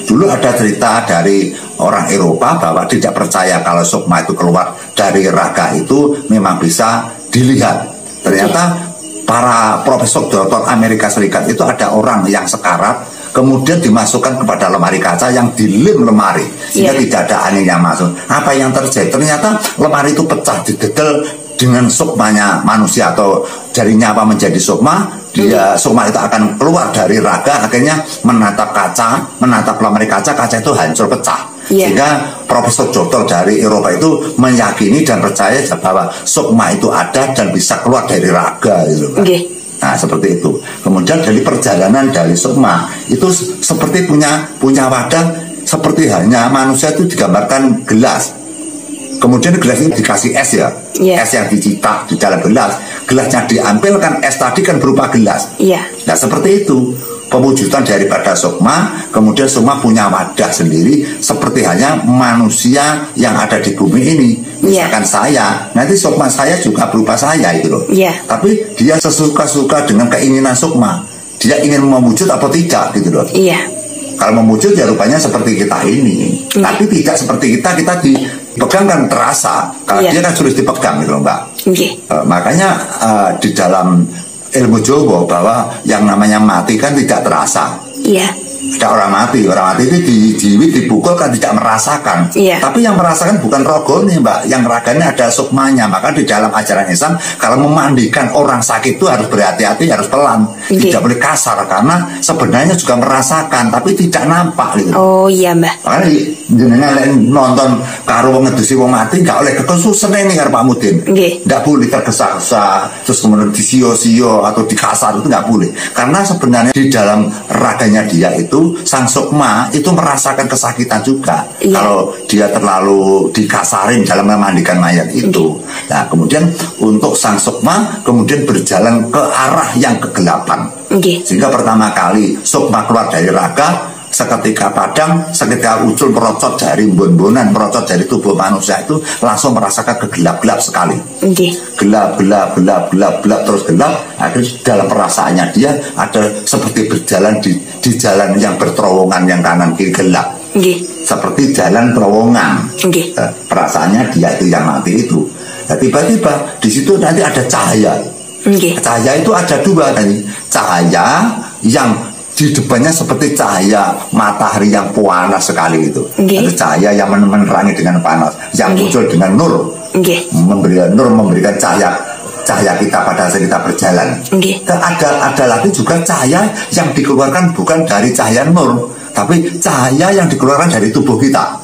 Dulu ada cerita dari orang Eropa bahwa tidak percaya kalau sukma itu keluar dari raga itu memang bisa dilihat. Ternyata para profesor doktor Amerika Serikat itu ada orang yang sekarat, kemudian dimasukkan kepada lemari kaca yang dilem lemari sehingga tidak ada angin yang masuk. Apa yang terjadi? Ternyata lemari itu pecah, didedel dengan sukmanya manusia atau dari nyawa menjadi sukma. Dia sukma itu akan keluar dari raga, akhirnya menatap kaca, menatap lemari kaca, kaca itu hancur pecah. Sehingga profesor doktor dari Eropa itu meyakini dan percaya bahwa sukma itu ada dan bisa keluar dari raga gitu. Nah, seperti itu. Kemudian dari perjalanan dari sukma itu seperti punya wadah, seperti hanya manusia itu digambarkan gelas. Kemudian gelas ini dikasih es ya, es yang dicetak di dalam gelas. Gelasnya diambil kan, es tadi kan berupa gelas. Nah, seperti itu pewujudan daripada sukma. Kemudian sukma punya wadah sendiri, seperti hanya manusia yang ada di bumi ini. Misalkan saya, nanti sukma saya juga berupa saya itu loh. Tapi dia sesuka-suka dengan keinginan sukma. Dia ingin mewujud atau tidak gitu loh. Kalau mewujud ya rupanya seperti kita ini. Tapi tidak seperti kita dipegang kan terasa. Kalau dia kan sulit dipegang gitu loh, Mbak. Makanya di dalam ilmu Jawa bahwa yang namanya mati kan tidak terasa. Iya. Ada orang mati itu dipukul kan tidak merasakan. Iya. Tapi yang merasakan bukan rogone, Mbak, yang raganya ada sukmanya. Maka di dalam ajaran Islam kalau memandikan orang sakit itu harus berhati-hati, harus pelan, tidak boleh kasar karena sebenarnya juga merasakan tapi tidak nampak gitu. Oh iya, Mbak. Makanya jenengan nonton karo wong ngedusi wong mati gak oleh kesususan ini karo Pak Mudin. Nggak boleh tergesa-gesa terus kemudian disio-sio atau dikasar, itu nggak boleh. Karena sebenarnya di dalam raganya dia itu sang sukma itu merasakan kesakitan juga. Iya. Kalau dia terlalu dikasarin dalam memandikan mayat itu. Nah, kemudian untuk sang sukma kemudian berjalan ke arah yang kegelapan. Sehingga pertama kali sukma keluar dari raga, seketika padam, seketika ucul merocot dari bon-bonan, merocot dari tubuh manusia itu langsung merasakan kegelap-gelap sekali. Gelap terus gelap. Akhirnya dalam perasaannya dia ada seperti berjalan di jalan yang berterowongan yang kanan kiri gelap. Seperti jalan terowongan. Perasaannya dia itu yang mati itu. Nah, tiba-tiba di situ nanti ada cahaya. Cahaya itu ada dua tadi. Cahaya yang di depannya seperti cahaya matahari yang panas sekali itu. Ada cahaya yang menerangi dengan panas, yang muncul dengan nur, memberikan cahaya kita pada saat kita berjalan. Dan ada lagi juga cahaya yang dikeluarkan bukan dari cahaya nur, tapi cahaya yang dikeluarkan dari tubuh kita.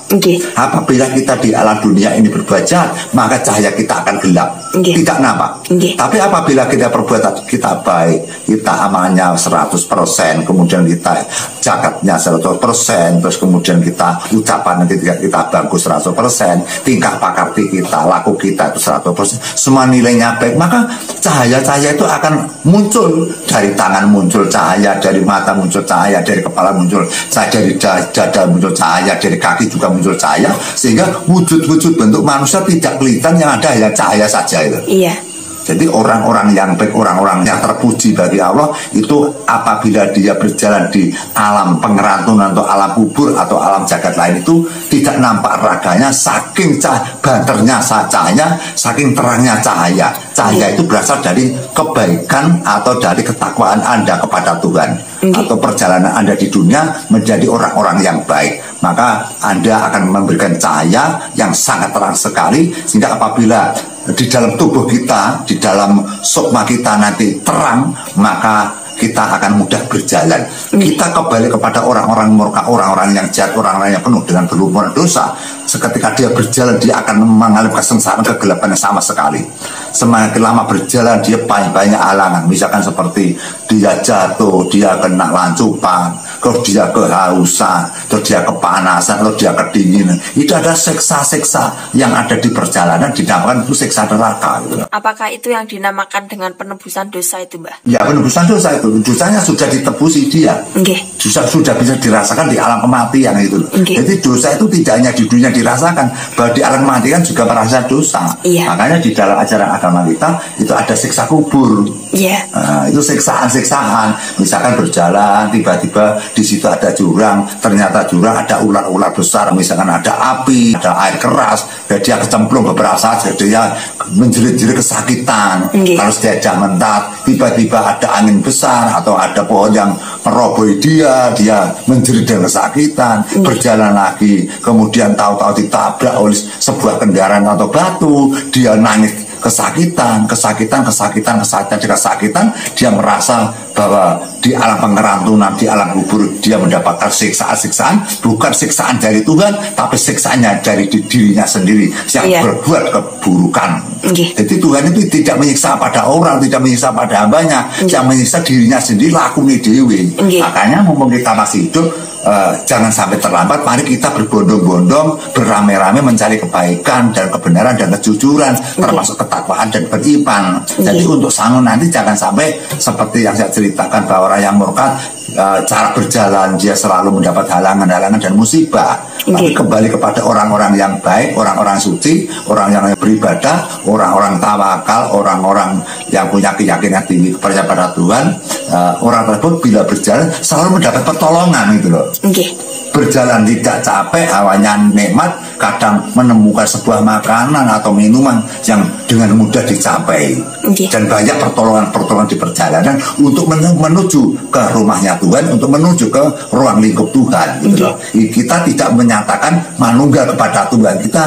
Apabila kita di alam dunia ini berbuat jahat, maka cahaya kita akan gelap, tidak nampak. Tapi apabila kita perbuatan kita baik, kita amalnya 100%, kemudian kita zakatnya 100%, terus kemudian kita ucapan nanti kita bagus 100%, tingkah pakarti kita, laku kita itu 100%, semua nilainya baik, maka cahaya-cahaya itu akan muncul. Dari tangan muncul cahaya, dari mata muncul cahaya, dari kepala muncul cahaya, dari dada muncul cahaya, dari kaki juga muncul cahaya, sehingga wujud-wujud bentuk manusia tidak kelihatan, yang ada hanya cahaya saja itu. Iya. Jadi orang-orang yang baik, orang-orang yang terpuji bagi Allah itu apabila dia berjalan di alam pengerantunan atau alam kubur atau alam jagat lain itu tidak nampak raganya, saking banternya cahaya, saking terangnya cahaya. Cahaya itu berasal dari kebaikan atau dari ketakwaan Anda kepada Tuhan, atau perjalanan Anda di dunia menjadi orang-orang yang baik. Maka Anda akan memberikan cahaya yang sangat terang sekali, sehingga apabila di dalam tubuh kita, di dalam sukma kita nanti terang, maka kita akan mudah berjalan. Kita kembali kepada orang-orang murka, orang-orang yang jahat, orang-orang yang penuh dengan berlumuran dosa. Seketika dia berjalan, dia akan mengalami kesengsaraan, kegelapan yang sama sekali. Semakin lama berjalan, dia banyak halangan. Misalkan seperti dia jatuh, dia kena lancupan, terus dia kehausan, terus dia kepanasan, terus dia kedinginan. Itu ada seksa-seksa yang ada di perjalanan, dinamakan itu seksa neraka. Gitu. Apakah itu yang dinamakan dengan penebusan dosa itu, Mbak? Ya, penebusan dosa itu. Dosanya sudah ditebusi dia. Sudah bisa dirasakan di alam kematian itu. Jadi dosa itu tidak hanya di dunia dirasakan, bahwa di alam kematian juga merasa dosa. Makanya di dalam ajaran agama kita itu ada siksa kubur. Itu siksaan-siksaan. Misalkan berjalan, tiba-tiba di situ ada jurang, ternyata jurang ada ular-ular besar, misalkan ada api, ada air keras, dan dia kecemplung beberapa saat, jadi dia menjerit-jerit kesakitan. Kalau dia mentat, tiba-tiba ada angin besar atau ada pohon yang merobohi dia menjerit dan kesakitan. Berjalan lagi, kemudian tahu-tahu ditabrak oleh sebuah kendaraan atau batu, dia nangis kesakitan, dia merasa bahwa di alam pengerantunan, di alam kubur dia mendapatkan siksaan-siksaan, bukan siksaan dari Tuhan, tapi siksaannya dari dirinya sendiri yang berbuat keburukan. Jadi Tuhan itu tidak menyiksa pada orang, tidak menyiksa pada hambanya, yang menyiksa dirinya sendiri, lakuni dewi. Makanya mumpung kita masih hidup, jangan sampai terlambat. Mari kita berbondong-bondong, beramai-ramai mencari kebaikan dan kebenaran dan kejujuran, termasuk ketakwaan dan beriman. Jadi untuk sangun nanti jangan sampai seperti yang saya ceritakan, bahwa orang yang murka cara berjalan dia selalu mendapat halangan-halangan dan musibah. Tapi kembali kepada orang-orang yang baik, orang-orang suci, orang yang beribadah, orang-orang tawakal, orang-orang yang punya keyakinan tinggi kepada Tuhan. Orang tersebut bila berjalan selalu mendapat pertolongan gitu loh. berjalan tidak capek, hawanya nikmat, kadang menemukan sebuah makanan atau minuman yang dengan mudah dicapai. Dan banyak pertolongan-pertolongan di perjalanan untuk menuju ke rumahnya Tuhan, untuk menuju ke ruang lingkup Tuhan gitu loh. Kita tidak menyatakan manunggal kepada Tuhan, kita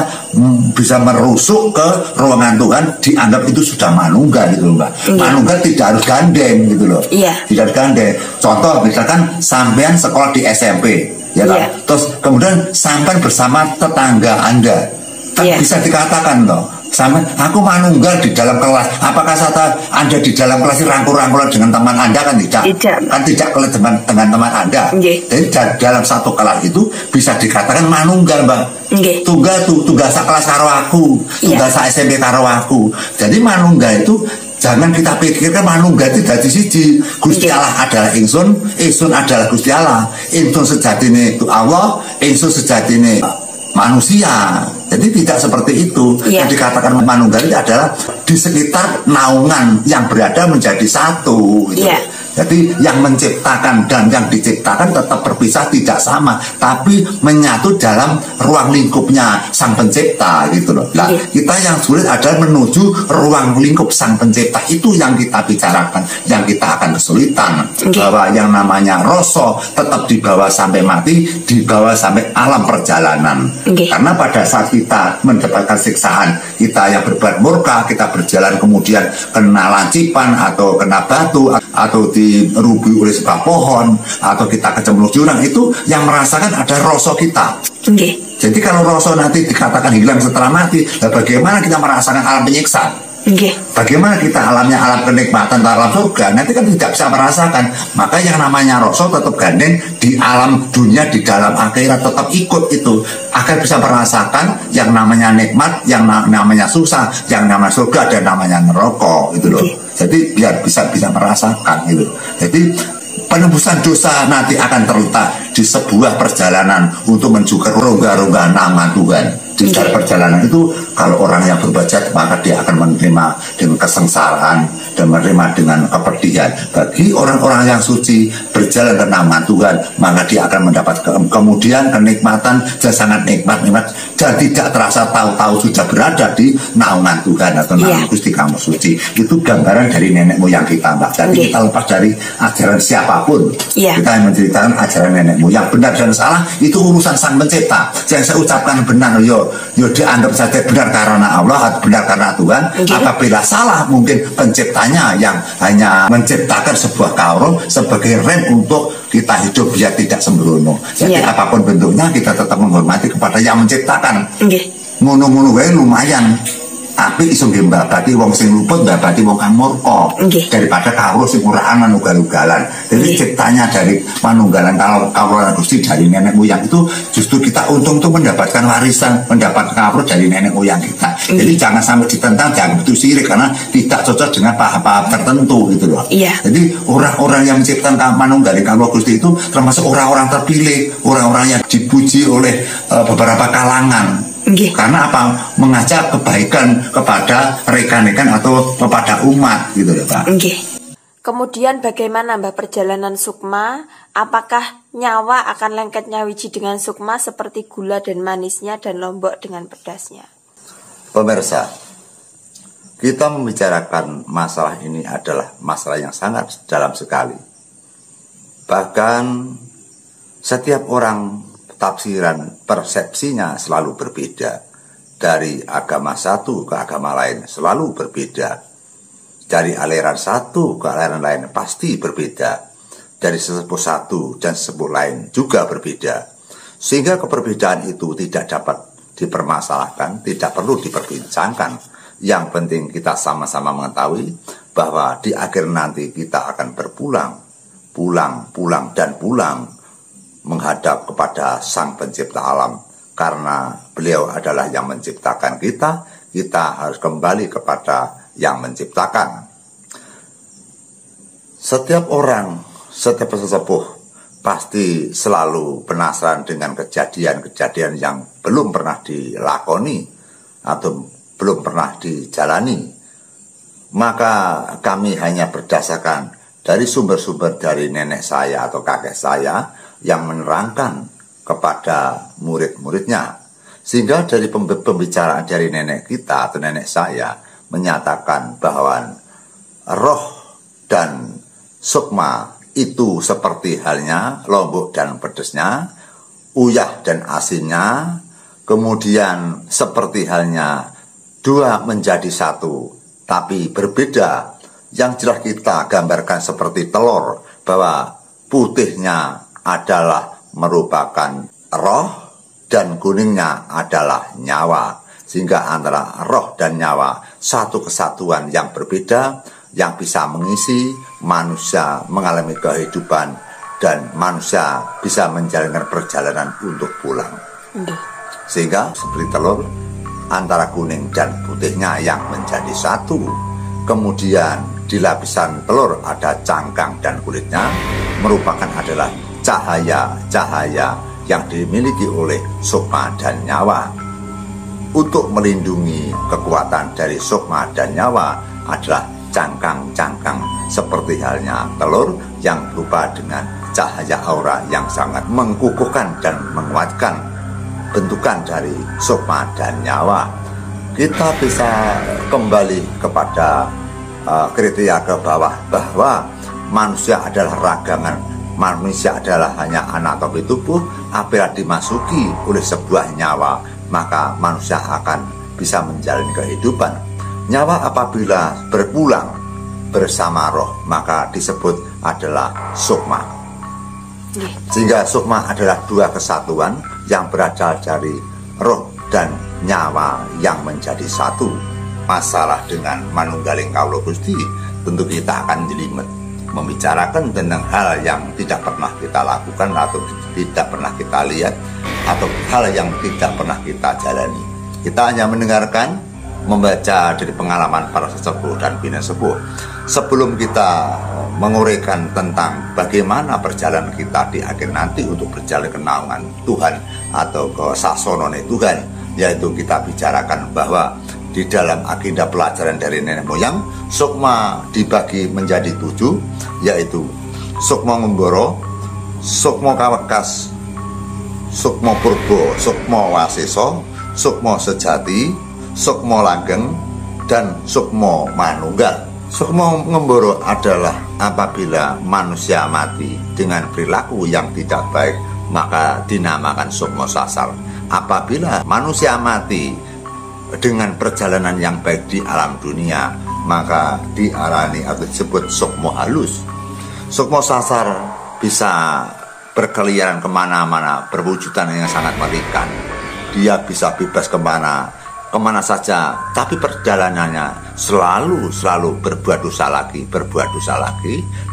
bisa merusuk ke ruangan Tuhan, dianggap itu sudah manunggal gitu loh, Mbak. Manunggal tidak harus gandeng gitu loh. Tidak harus gandeng. Contoh misalkan sampean sekolah di SMP, ya kan? Terus kemudian sampean bersama tetangga Anda, bisa dikatakan toh, sama aku manunggal di dalam kelas. Apakah saat Anda di dalam kelas rangkul-rangkulan dengan teman Anda? Kan tidak. Kan tidak dengan teman Anda. Jadi dalam satu kelas itu bisa dikatakan manunggal, Mbak. Tunggal sekelas karo aku, tunggal sa SMP karo aku. Jadi manunggal itu jangan kita pikirkan manunggal itu dadi siji. Gusti Allah adalah ingsun, ingsun adalah Gusti Allah. Ingsun sejatine itu Allah, ingsun sejatine manusia. Jadi tidak seperti itu. Yang dikatakan manunggal itu adalah di sekitar naungan yang berada menjadi satu gitu. Jadi yang menciptakan dan yang diciptakan tetap berpisah, tidak sama, tapi menyatu dalam ruang lingkupnya Sang Pencipta gitu loh. Nah, kita yang sulit adalah menuju ruang lingkup Sang Pencipta. Itu yang kita bicarakan, yang kita akan kesulitan. Bahwa yang namanya rasa tetap dibawa sampai mati, dibawa sampai alam perjalanan. Karena pada saat kita mendapatkan siksaan, kita yang berbuat murka, kita berjalan kemudian kena lancipan atau kena batu atau dirubuhi oleh sebuah pohon atau kita kecemplung jurang, itu yang merasakan ada rasa kita. Jadi kalau rasa nanti dikatakan hilang setelah mati, bagaimana kita merasakan alam penyiksa? Bagaimana kita alamnya alam kenikmatan alam surga? Nanti kan tidak bisa merasakan. Maka yang namanya rasa tetap gandeng di alam dunia, di dalam akhirat tetap ikut itu, agar bisa merasakan yang namanya nikmat, yang namanya susah, yang namanya surga dan namanya neraka itu loh. Jadi biar bisa merasakan gitu. Jadi penebusan dosa nanti akan terletak di sebuah perjalanan untuk menuju ke rongga-rongga nama Tuhan. Di dalam perjalanan itu, kalau orang yang berbuat jahat, maka dia akan menerima dengan kesengsaraan dan menerima dengan kepedihan. Bagi orang-orang yang suci berjalan ke nama Tuhan, maka dia akan mendapat kemudian kenikmatan dan sangat nikmat dan tidak terasa tahu-tahu sudah berada di naungan Tuhan atau naungan Gusti Kamu Suci. Itu gambaran dari nenek moyang kita, Mbak. Jadi kita lepas dari ajaran siapapun, kita yang menceritakan ajaran nenek moyang. Benar dan salah itu urusan Sang Pencipta. Yang saya ucapkan benar, yo dianggap saja benar karena Allah atau benar karena Tuhan. Apabila salah, mungkin penciptanya yang hanya menciptakan sebuah kaum sebagai rem untuk kita hidup biar tidak sembrono. Jadi apapun bentuknya kita tetap menghormati kepada yang menciptakan. Ngono-ngono wae lumayan. Tapi iso nggih mbabati wong sing luput, mbabati wong kang murka, daripada kawruh sing ora ana ugal-ugalan. Jadi ciptanya dari manunggalan kawruhan Gusti dari nenek moyang itu justru kita untung tuh mendapatkan warisan, mendapat kawruh dari nenek moyang kita. Jadi jangan sampai ditentang, jangan begitu sirik karena tidak cocok dengan paham-paham tertentu gitu loh. Jadi orang-orang yang menciptakan manunggalan kawruh Gusti itu termasuk orang-orang terpilih, orang-orang yang dipuji oleh beberapa kalangan. Karena apa? Mengajak kebaikan kepada rekan-rekan atau kepada umat gitu ya Pak. Kemudian bagaimana Mbah perjalanan sukma? Apakah nyawa akan lengket nyawiji dengan sukma seperti gula dan manisnya dan lombok dengan pedasnya? Pemirsa, kita membicarakan masalah ini adalah masalah yang sangat dalam sekali. Bahkan setiap orang tafsiran persepsinya selalu berbeda. Dari agama satu ke agama lain selalu berbeda. Dari aliran satu ke aliran lain pasti berbeda. Dari sesepuh satu dan sesepuh lain juga berbeda. Sehingga keperbedaan itu tidak dapat dipermasalahkan, tidak perlu diperbincangkan. Yang penting kita sama-sama mengetahui bahwa di akhir nanti kita akan berpulang, pulang menghadap kepada Sang Pencipta alam. Karena beliau adalah yang menciptakan kita, kita harus kembali kepada yang menciptakan. Setiap orang, setiap sesepuh pasti selalu penasaran dengan kejadian-kejadian yang belum pernah dilakoni atau belum pernah dijalani. Maka kami hanya berdasarkan dari sumber-sumber dari nenek saya atau kakek saya yang menerangkan kepada murid-muridnya. Sehingga dari pembicaraan dari nenek kita atau nenek saya menyatakan bahwa roh dan sukma itu seperti halnya lombok dan pedesnya, uyah dan asinnya, kemudian seperti halnya dua menjadi satu, tapi berbeda. Yang jelas kita gambarkan seperti telur, bahwa putihnya adalah merupakan roh dan kuningnya adalah nyawa. Sehingga antara roh dan nyawa satu kesatuan yang berbeda, yang bisa mengisi manusia mengalami kehidupan dan manusia bisa menjalankan perjalanan untuk pulang. Sehingga seperti telur, antara kuning dan putihnya yang menjadi satu. Kemudian di lapisan telur ada cangkang dan kulitnya, merupakan adalah cahaya-cahaya yang dimiliki oleh sukma dan nyawa. Untuk melindungi kekuatan dari sukma dan nyawa adalah cangkang-cangkang seperti halnya telur yang berupa dengan cahaya aura yang sangat mengkukuhkan dan menguatkan bentukan dari sukma dan nyawa. Kita bisa kembali kepada kriteria ke bawah, bahwa manusia adalah ragangan, manusia adalah hanya anatomi tubuh. Apabila dimasuki oleh sebuah nyawa, maka manusia akan bisa menjalani kehidupan. Nyawa apabila berpulang bersama roh, maka disebut adalah sukma. Sehingga sukma adalah dua kesatuan yang berasal dari roh dan nyawa yang menjadi satu. Masalah dengan manunggaling kawula Gusti, tentu kita akan jelimet membicarakan tentang hal yang tidak pernah kita lakukan atau tidak pernah kita lihat, atau hal yang tidak pernah kita jalani. Kita hanya mendengarkan, membaca dari pengalaman para sesepuh dan bina sepuh. Sebelum kita menguraikan tentang bagaimana perjalanan kita di akhir nanti untuk berjalan ke naungan Tuhan atau ke sasonone Tuhan, yaitu kita bicarakan bahwa di dalam agenda pelajaran dari nenek moyang, sukma dibagi menjadi 7, yaitu sukma ngemboro, sukma kawekas, sukma purba, sukma waseso, sukma sejati, sukma langgeng, dan sukma manunggal. Sukma ngemboro adalah apabila manusia mati dengan perilaku yang tidak baik, maka dinamakan sukma sasar. Apabila manusia mati dengan perjalanan yang baik di alam dunia, maka diarani atau disebut sukma halus. Sukma sasar bisa berkeliaran kemana-mana, berwujudan yang sangat mengerikan. Dia bisa bebas kemana saja, tapi perjalanannya selalu berbuat dosa lagi,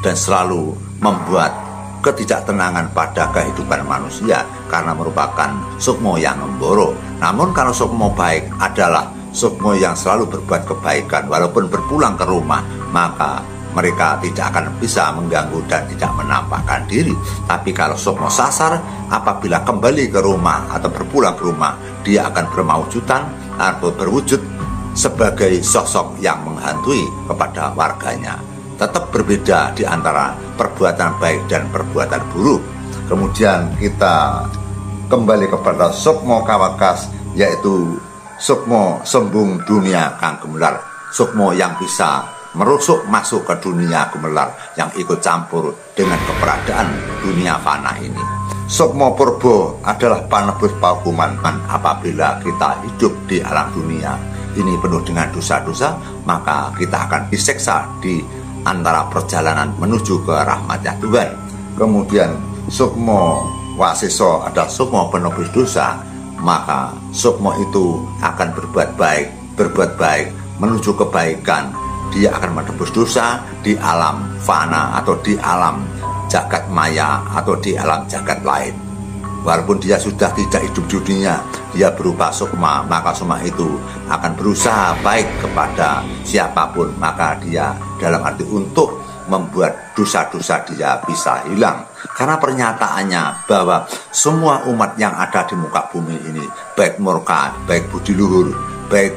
dan selalu membuat ketidaktenangan pada kehidupan manusia, karena merupakan sukma yang ngemboro. Namun kalau sukma baik adalah sukma yang selalu berbuat kebaikan, walaupun berpulang ke rumah, maka mereka tidak akan bisa mengganggu dan tidak menampakkan diri. Tapi kalau sukma sasar, apabila kembali ke rumah atau berpulang ke rumah, dia akan bermaujudan atau berwujud sebagai sosok yang menghantui kepada warganya. Tetap berbeda di antara perbuatan baik dan perbuatan buruk. Kemudian kita kembali kepada sukma kawekas, yaitu sukma sembung dunia kang gemelar, sukma yang bisa merusuk masuk ke dunia gemelar yang ikut campur dengan keberadaan dunia fana ini. Sukma purba adalah panebus paukuman apabila kita hidup di alam dunia ini penuh dengan dosa-dosa, maka kita akan diseksa di antara perjalanan menuju ke rahmatnya Tuhan. Kemudian sukma waseso adalah sukma penebus dosa, maka sukma itu akan berbuat baik menuju kebaikan. Dia akan menebus dosa di alam fana atau di alam jagat maya atau di alam jagat lain. Walaupun dia sudah tidak hidup di dunia, dia berupa sukma, maka sukma itu akan berusaha baik kepada siapapun, maka dia dalam arti untuk membuat dosa-dosa dia bisa hilang. Karena pernyataannya bahwa semua umat yang ada di muka bumi ini, baik murka, baik budi luhur, baik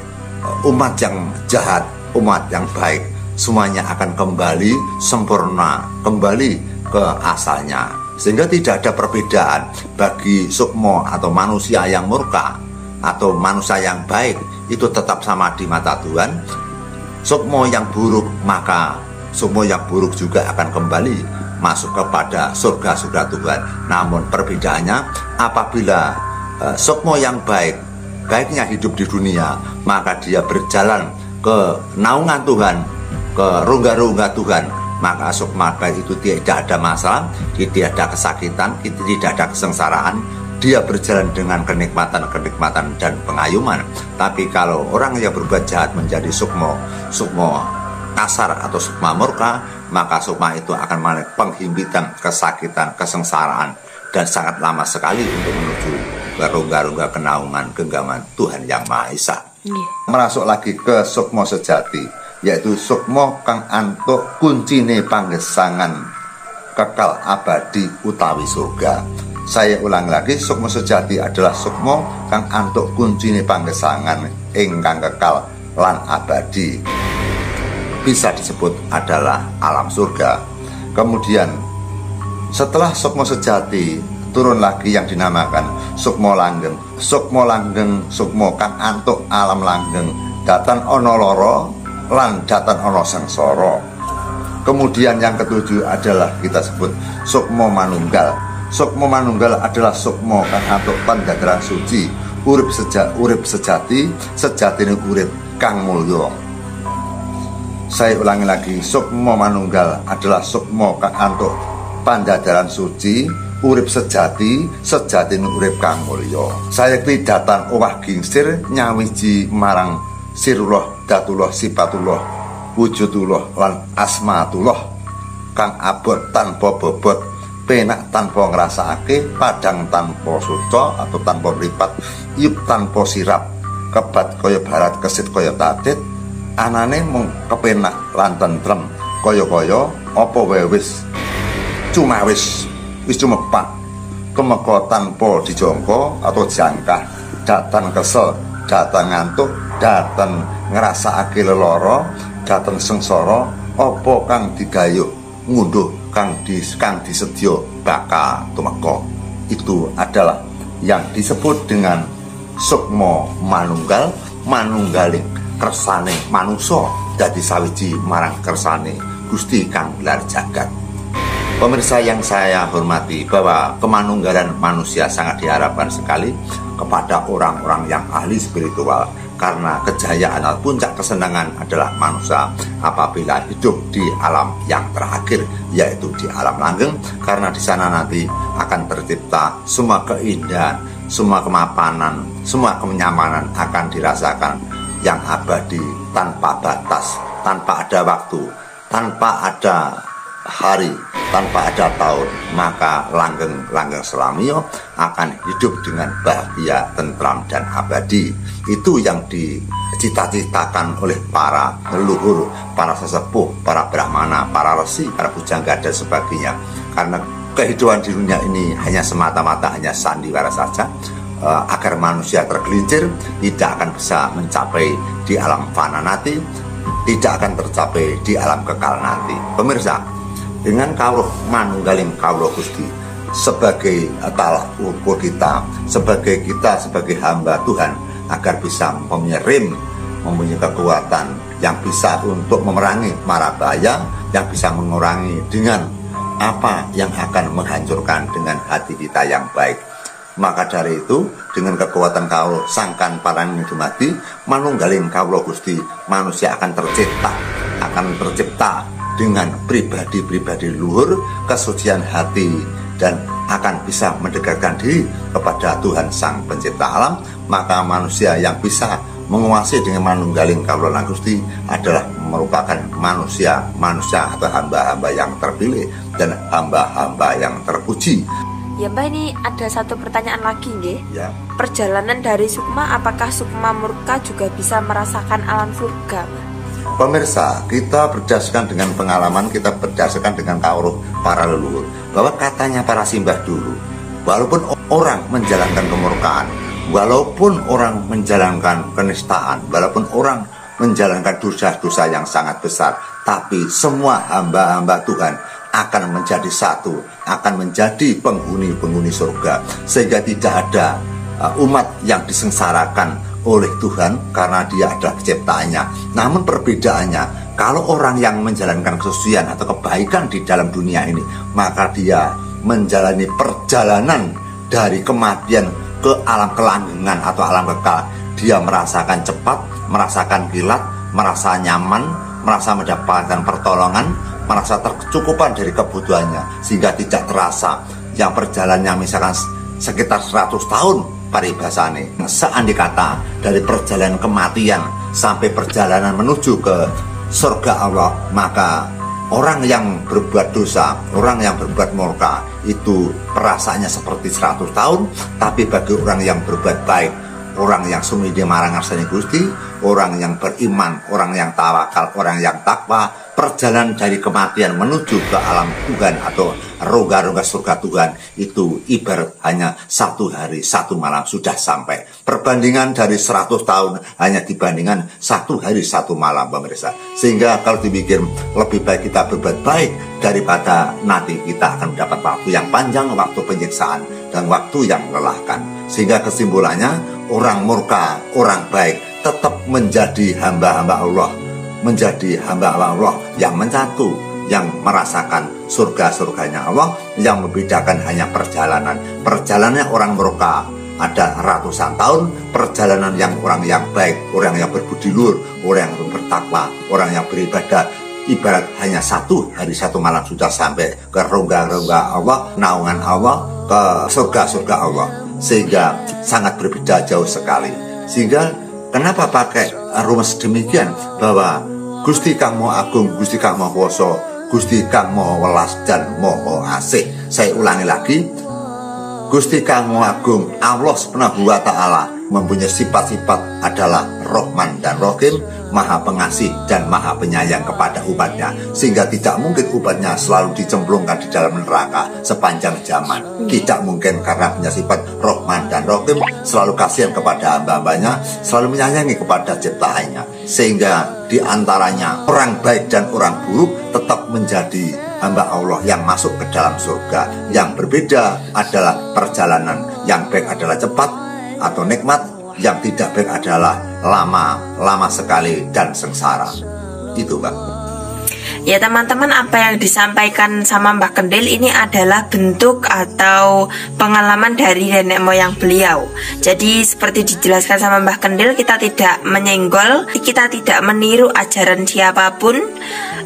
umat yang jahat, umat yang baik, semuanya akan kembali sempurna, kembali ke asalnya. Sehingga tidak ada perbedaan bagi sukmo atau manusia yang murka atau manusia yang baik, itu tetap sama di mata Tuhan. Sukmo yang buruk, maka sukmo yang buruk juga akan kembali masuk kepada surga-surga Tuhan. Namun perbedaannya, apabila sukmo yang baik, baiknya hidup di dunia, maka dia berjalan ke naungan Tuhan, ke rongga-rongga Tuhan, maka sukma baik itu tidak ada masalah, tidak ada kesakitan, tidak ada kesengsaraan. Dia berjalan dengan kenikmatan dan pengayuman. Tapi kalau orang yang berbuat jahat menjadi sukmo kasar atau sukma murka, maka sukma itu akan mengalami penghimpitan, kesakitan, kesengsaraan, dan sangat lama sekali untuk menuju ke rongga-rongga kenaungan genggaman Tuhan Yang Maha Esa. Merasuk lagi ke sukmo sejati, yaitu sukmo kang antuk kuncine panggesangan kekal abadi utawi surga. Saya ulang lagi, sukmo sejati adalah sukmo kang antuk kuncine panggesangan ingkang kekal lan abadi. Bisa disebut adalah alam surga. Kemudian setelah sukmo sejati, turun lagi yang dinamakan sukmo langgeng. Sukmo langgeng, sukmo kang antuk alam langgeng, datan ono loro lan datan ono sengsara. Kemudian yang ketujuh adalah kita sebut sukmo manunggal. Sukmo manunggal adalah sukmo kang antuk pandadaran suci, urip sejati, sejatine urip kang mulya. Saya ulangi lagi, sukmo manunggal adalah sukmo kang antuk pandadaran suci, urip sejati, sejatine urip kang mulya. Saya datan owah gingsir nyawiji marang sirullah, datullah, sifatullah, wujudullah lan asmatullah kang abot tanpa bobot, penak tanpa ngrasakake, padang tanpa suca atau tanpa mripat, iup tanpa sirap, kebat kaya barat, kesit kaya tatit, anane mung kepenak lan tentrem, kaya-kaya apa wae wis cumawis, wis cumepak, kemeka tanpa dijangka atau jangkah, datan kesel, datan ngantuk, datan ngrasakake lelara, datan sengsara, apa kang digayuh ngunduh kang disedya baka tumeka. Itu adalah yang disebut dengan sukmo manunggal, manunggaling kersane manungsa dadi sawiji marang kersane Gusti kang gelar jagat. Pemirsa yang saya hormati, bahwa kemanunggalan manusia sangat diharapkan sekali kepada orang-orang yang ahli spiritual, karena kejayaan atau puncak kesenangan adalah manusia apabila hidup di alam yang terakhir, yaitu di alam langgeng, karena di sana nanti akan tercipta semua keindahan, semua kemapanan, semua kenyamanan akan dirasakan yang abadi, tanpa batas, tanpa ada waktu, tanpa ada hari, tanpa ada tahun. Maka langgeng selamiyo akan hidup dengan bahagia, tentram, dan abadi. Itu yang dicita-citakan oleh para leluhur, para sesepuh, para brahmana, para resi, para pujangga, dan sebagainya. Karena kehidupan di dunia ini hanya semata-mata hanya sandiwara saja, agar manusia tergelincir, tidak akan bisa mencapai di alam fana nanti, tidak akan tercapai di alam kekal nanti. Pemirsa, dengan kawruh manunggaling kawruh Gusti sebagai talak ukur kita, sebagai hamba Tuhan, agar bisa mempunyai kekuatan yang bisa untuk memerangi mara bahaya, yang bisa mengurangi dengan apa yang akan menghancurkan dengan hati kita yang baik. Maka dari itu, dengan kekuatan kawruh sangkan paraning dumadi manunggaling kawruh Gusti, manusia akan tercipta dengan pribadi-pribadi luhur, kesucian hati, dan akan bisa mendekatkan diri kepada Tuhan Sang Pencipta Alam. Maka manusia yang bisa menguasai dengan manunggaling kawruh Gusti adalah merupakan manusia atau hamba-hamba yang terpilih dan hamba-hamba yang terpuji. Ya Mbak, ini ada satu pertanyaan lagi nggih. Ya. Perjalanan dari sukma, apakah sukma murka juga bisa merasakan alam surga? Pemirsa, kita berdasarkan dengan pengalaman, kita berdasarkan dengan kawruh para leluhur, bahwa katanya para simbah dulu, walaupun orang menjalankan kemurkaan, walaupun orang menjalankan kenistaan, walaupun orang menjalankan dosa-dosa yang sangat besar, tapi semua hamba-hamba Tuhan akan menjadi satu, akan menjadi penghuni-penghuni surga, sehingga tidak ada umat yang disengsarakan oleh Tuhan karena dia adalah ciptaannya. Namun perbedaannya, kalau orang yang menjalankan kesucian atau kebaikan di dalam dunia ini, maka dia menjalani perjalanan dari kematian ke alam kelanggengan atau alam kekal. Dia merasakan cepat, merasakan kilat, merasa nyaman, merasa mendapatkan pertolongan, merasa tercukupan dari kebutuhannya, sehingga tidak terasa yang perjalanannya misalkan sekitar 100 tahun paribasane. Seandai kata dari perjalanan kematian sampai perjalanan menuju ke surga Allah, maka orang yang berbuat dosa, orang yang berbuat murka itu perasaannya seperti 100 tahun. Tapi bagi orang yang berbuat baik, orang yang sumidi marang ngarsane Gusti, orang yang beriman, orang yang tawakal, orang yang takwa, perjalanan dari kematian menuju ke alam Tuhan atau rongga-rongga surga Tuhan itu ibarat hanya 1 hari 1 malam sudah sampai. Perbandingan dari 100 tahun hanya dibandingkan 1 hari 1 malam, pemirsa. Sehingga kalau dipikir lebih baik kita berbuat baik daripada nanti kita akan mendapat waktu yang panjang, waktu penyiksaan dan waktu yang melelahkan. Sehingga kesimpulannya, orang murka, orang baik tetap menjadi hamba-hamba Allah, menjadi hamba Allah yang mencatu, yang merasakan surga-surganya Allah. Yang membedakan hanya perjalanan. Perjalanannya orang murka ada ratusan tahun, perjalanan yang orang yang baik, orang yang berbudi luhur, orang yang bertakwa, orang yang beribadah, ibarat hanya 1 hari 1 malam sudah sampai ke rongga-rongga Allah, naungan Allah, ke surga-surga Allah. Sehingga sangat berbeda jauh sekali. Sehingga kenapa pakai rumus demikian, bahwa Gusti Kang Maha Agung, Gusti Kang Maha Kuwasa, Gusti Kang Maha Welas dan Maha Asih. Saya ulangi lagi, Gusti Kang Maha Agung, Allah Subhanahu wa Ta'ala mempunyai sifat-sifat adalah Rahman dan Rahim, Maha Pengasih dan Maha Penyayang kepada umatnya, sehingga tidak mungkin umatnya selalu dicemplungkan di dalam neraka sepanjang zaman. Tidak mungkin, karena punya sifat Rahman dan Rahim, selalu kasihan kepada hamba-hambanya, selalu menyayangi kepada ciptaannya. Sehingga diantaranya orang baik dan orang buruk tetap menjadi hamba Allah yang masuk ke dalam surga. Yang berbeda adalah perjalanan. Yang baik adalah cepat atau nikmat, yang tidak baik adalah lama sekali dan sengsara. Itu, Mbak. Ya teman-teman, apa yang disampaikan sama Mbah Kendil ini adalah bentuk atau pengalaman dari nenek moyang beliau. Jadi seperti dijelaskan sama Mbah Kendil, kita tidak menyenggol, kita tidak meniru ajaran siapapun,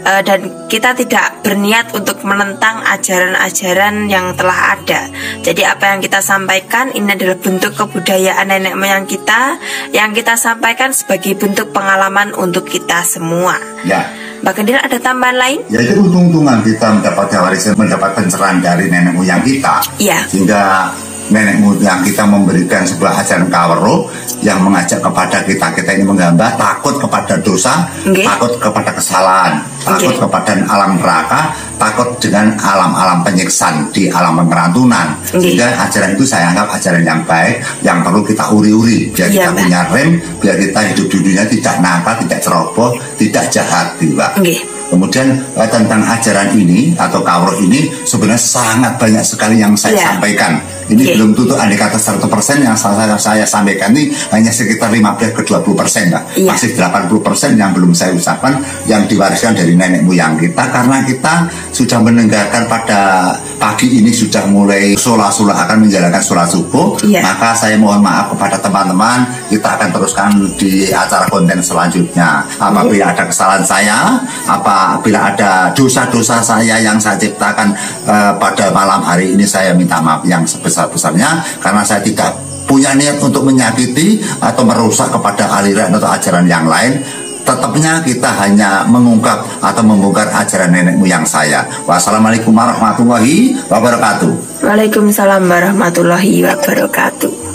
dan kita tidak berniat untuk menentang ajaran-ajaran yang telah ada. Jadi apa yang kita sampaikan ini adalah bentuk kebudayaan nenek moyang kita, yang kita sampaikan sebagai bentuk pengalaman untuk kita semua. Ya. Mbak Kendil, ada tambahan lain? Ya, itu untung-untungan kita mendapatkan warisan, mendapat pencerahan dari nenek moyang kita. Iya. Sehingga nenek moyang kita memberikan sebuah ajaran kawero yang mengajak kepada kita ini menggambah takut kepada dosa, takut kepada kesalahan, takut kepada alam neraka, takut dengan alam-alam penyiksaan di alam pengerantunan. Sehingga ajaran itu saya anggap ajaran yang baik, yang perlu kita uri-uri biar kita punya rem, biar kita hidup di dunia tidak nakal, tidak ceroboh, tidak jahat, Mbak. Kemudian tentang ajaran ini atau kawero ini sebenarnya sangat banyak sekali yang saya sampaikan. Ini belum tutup, andai kata 100% yang saya sampaikan ini hanya sekitar 15 ke 20%, Mbak. Masih 80% yang belum saya ucapkan, yang diwariskan dari nenek moyang kita, karena kita sudah mendengarkan pada pagi ini sudah mulai sholat akan menjalankan sholat subuh. Maka saya mohon maaf kepada teman-teman, kita akan teruskan di acara konten selanjutnya. Apabila ada kesalahan saya, apabila ada dosa-dosa saya yang saya ciptakan pada malam hari ini, saya minta maaf yang sebesar-besarnya, karena saya tidak punya niat untuk menyakiti atau merusak kepada aliran atau ajaran yang lain. Tetapnya kita hanya mengungkap atau membongkar ajaran nenek moyang saya. Wassalamualaikum warahmatullahi wabarakatuh. Waalaikumsalam warahmatullahi wabarakatuh.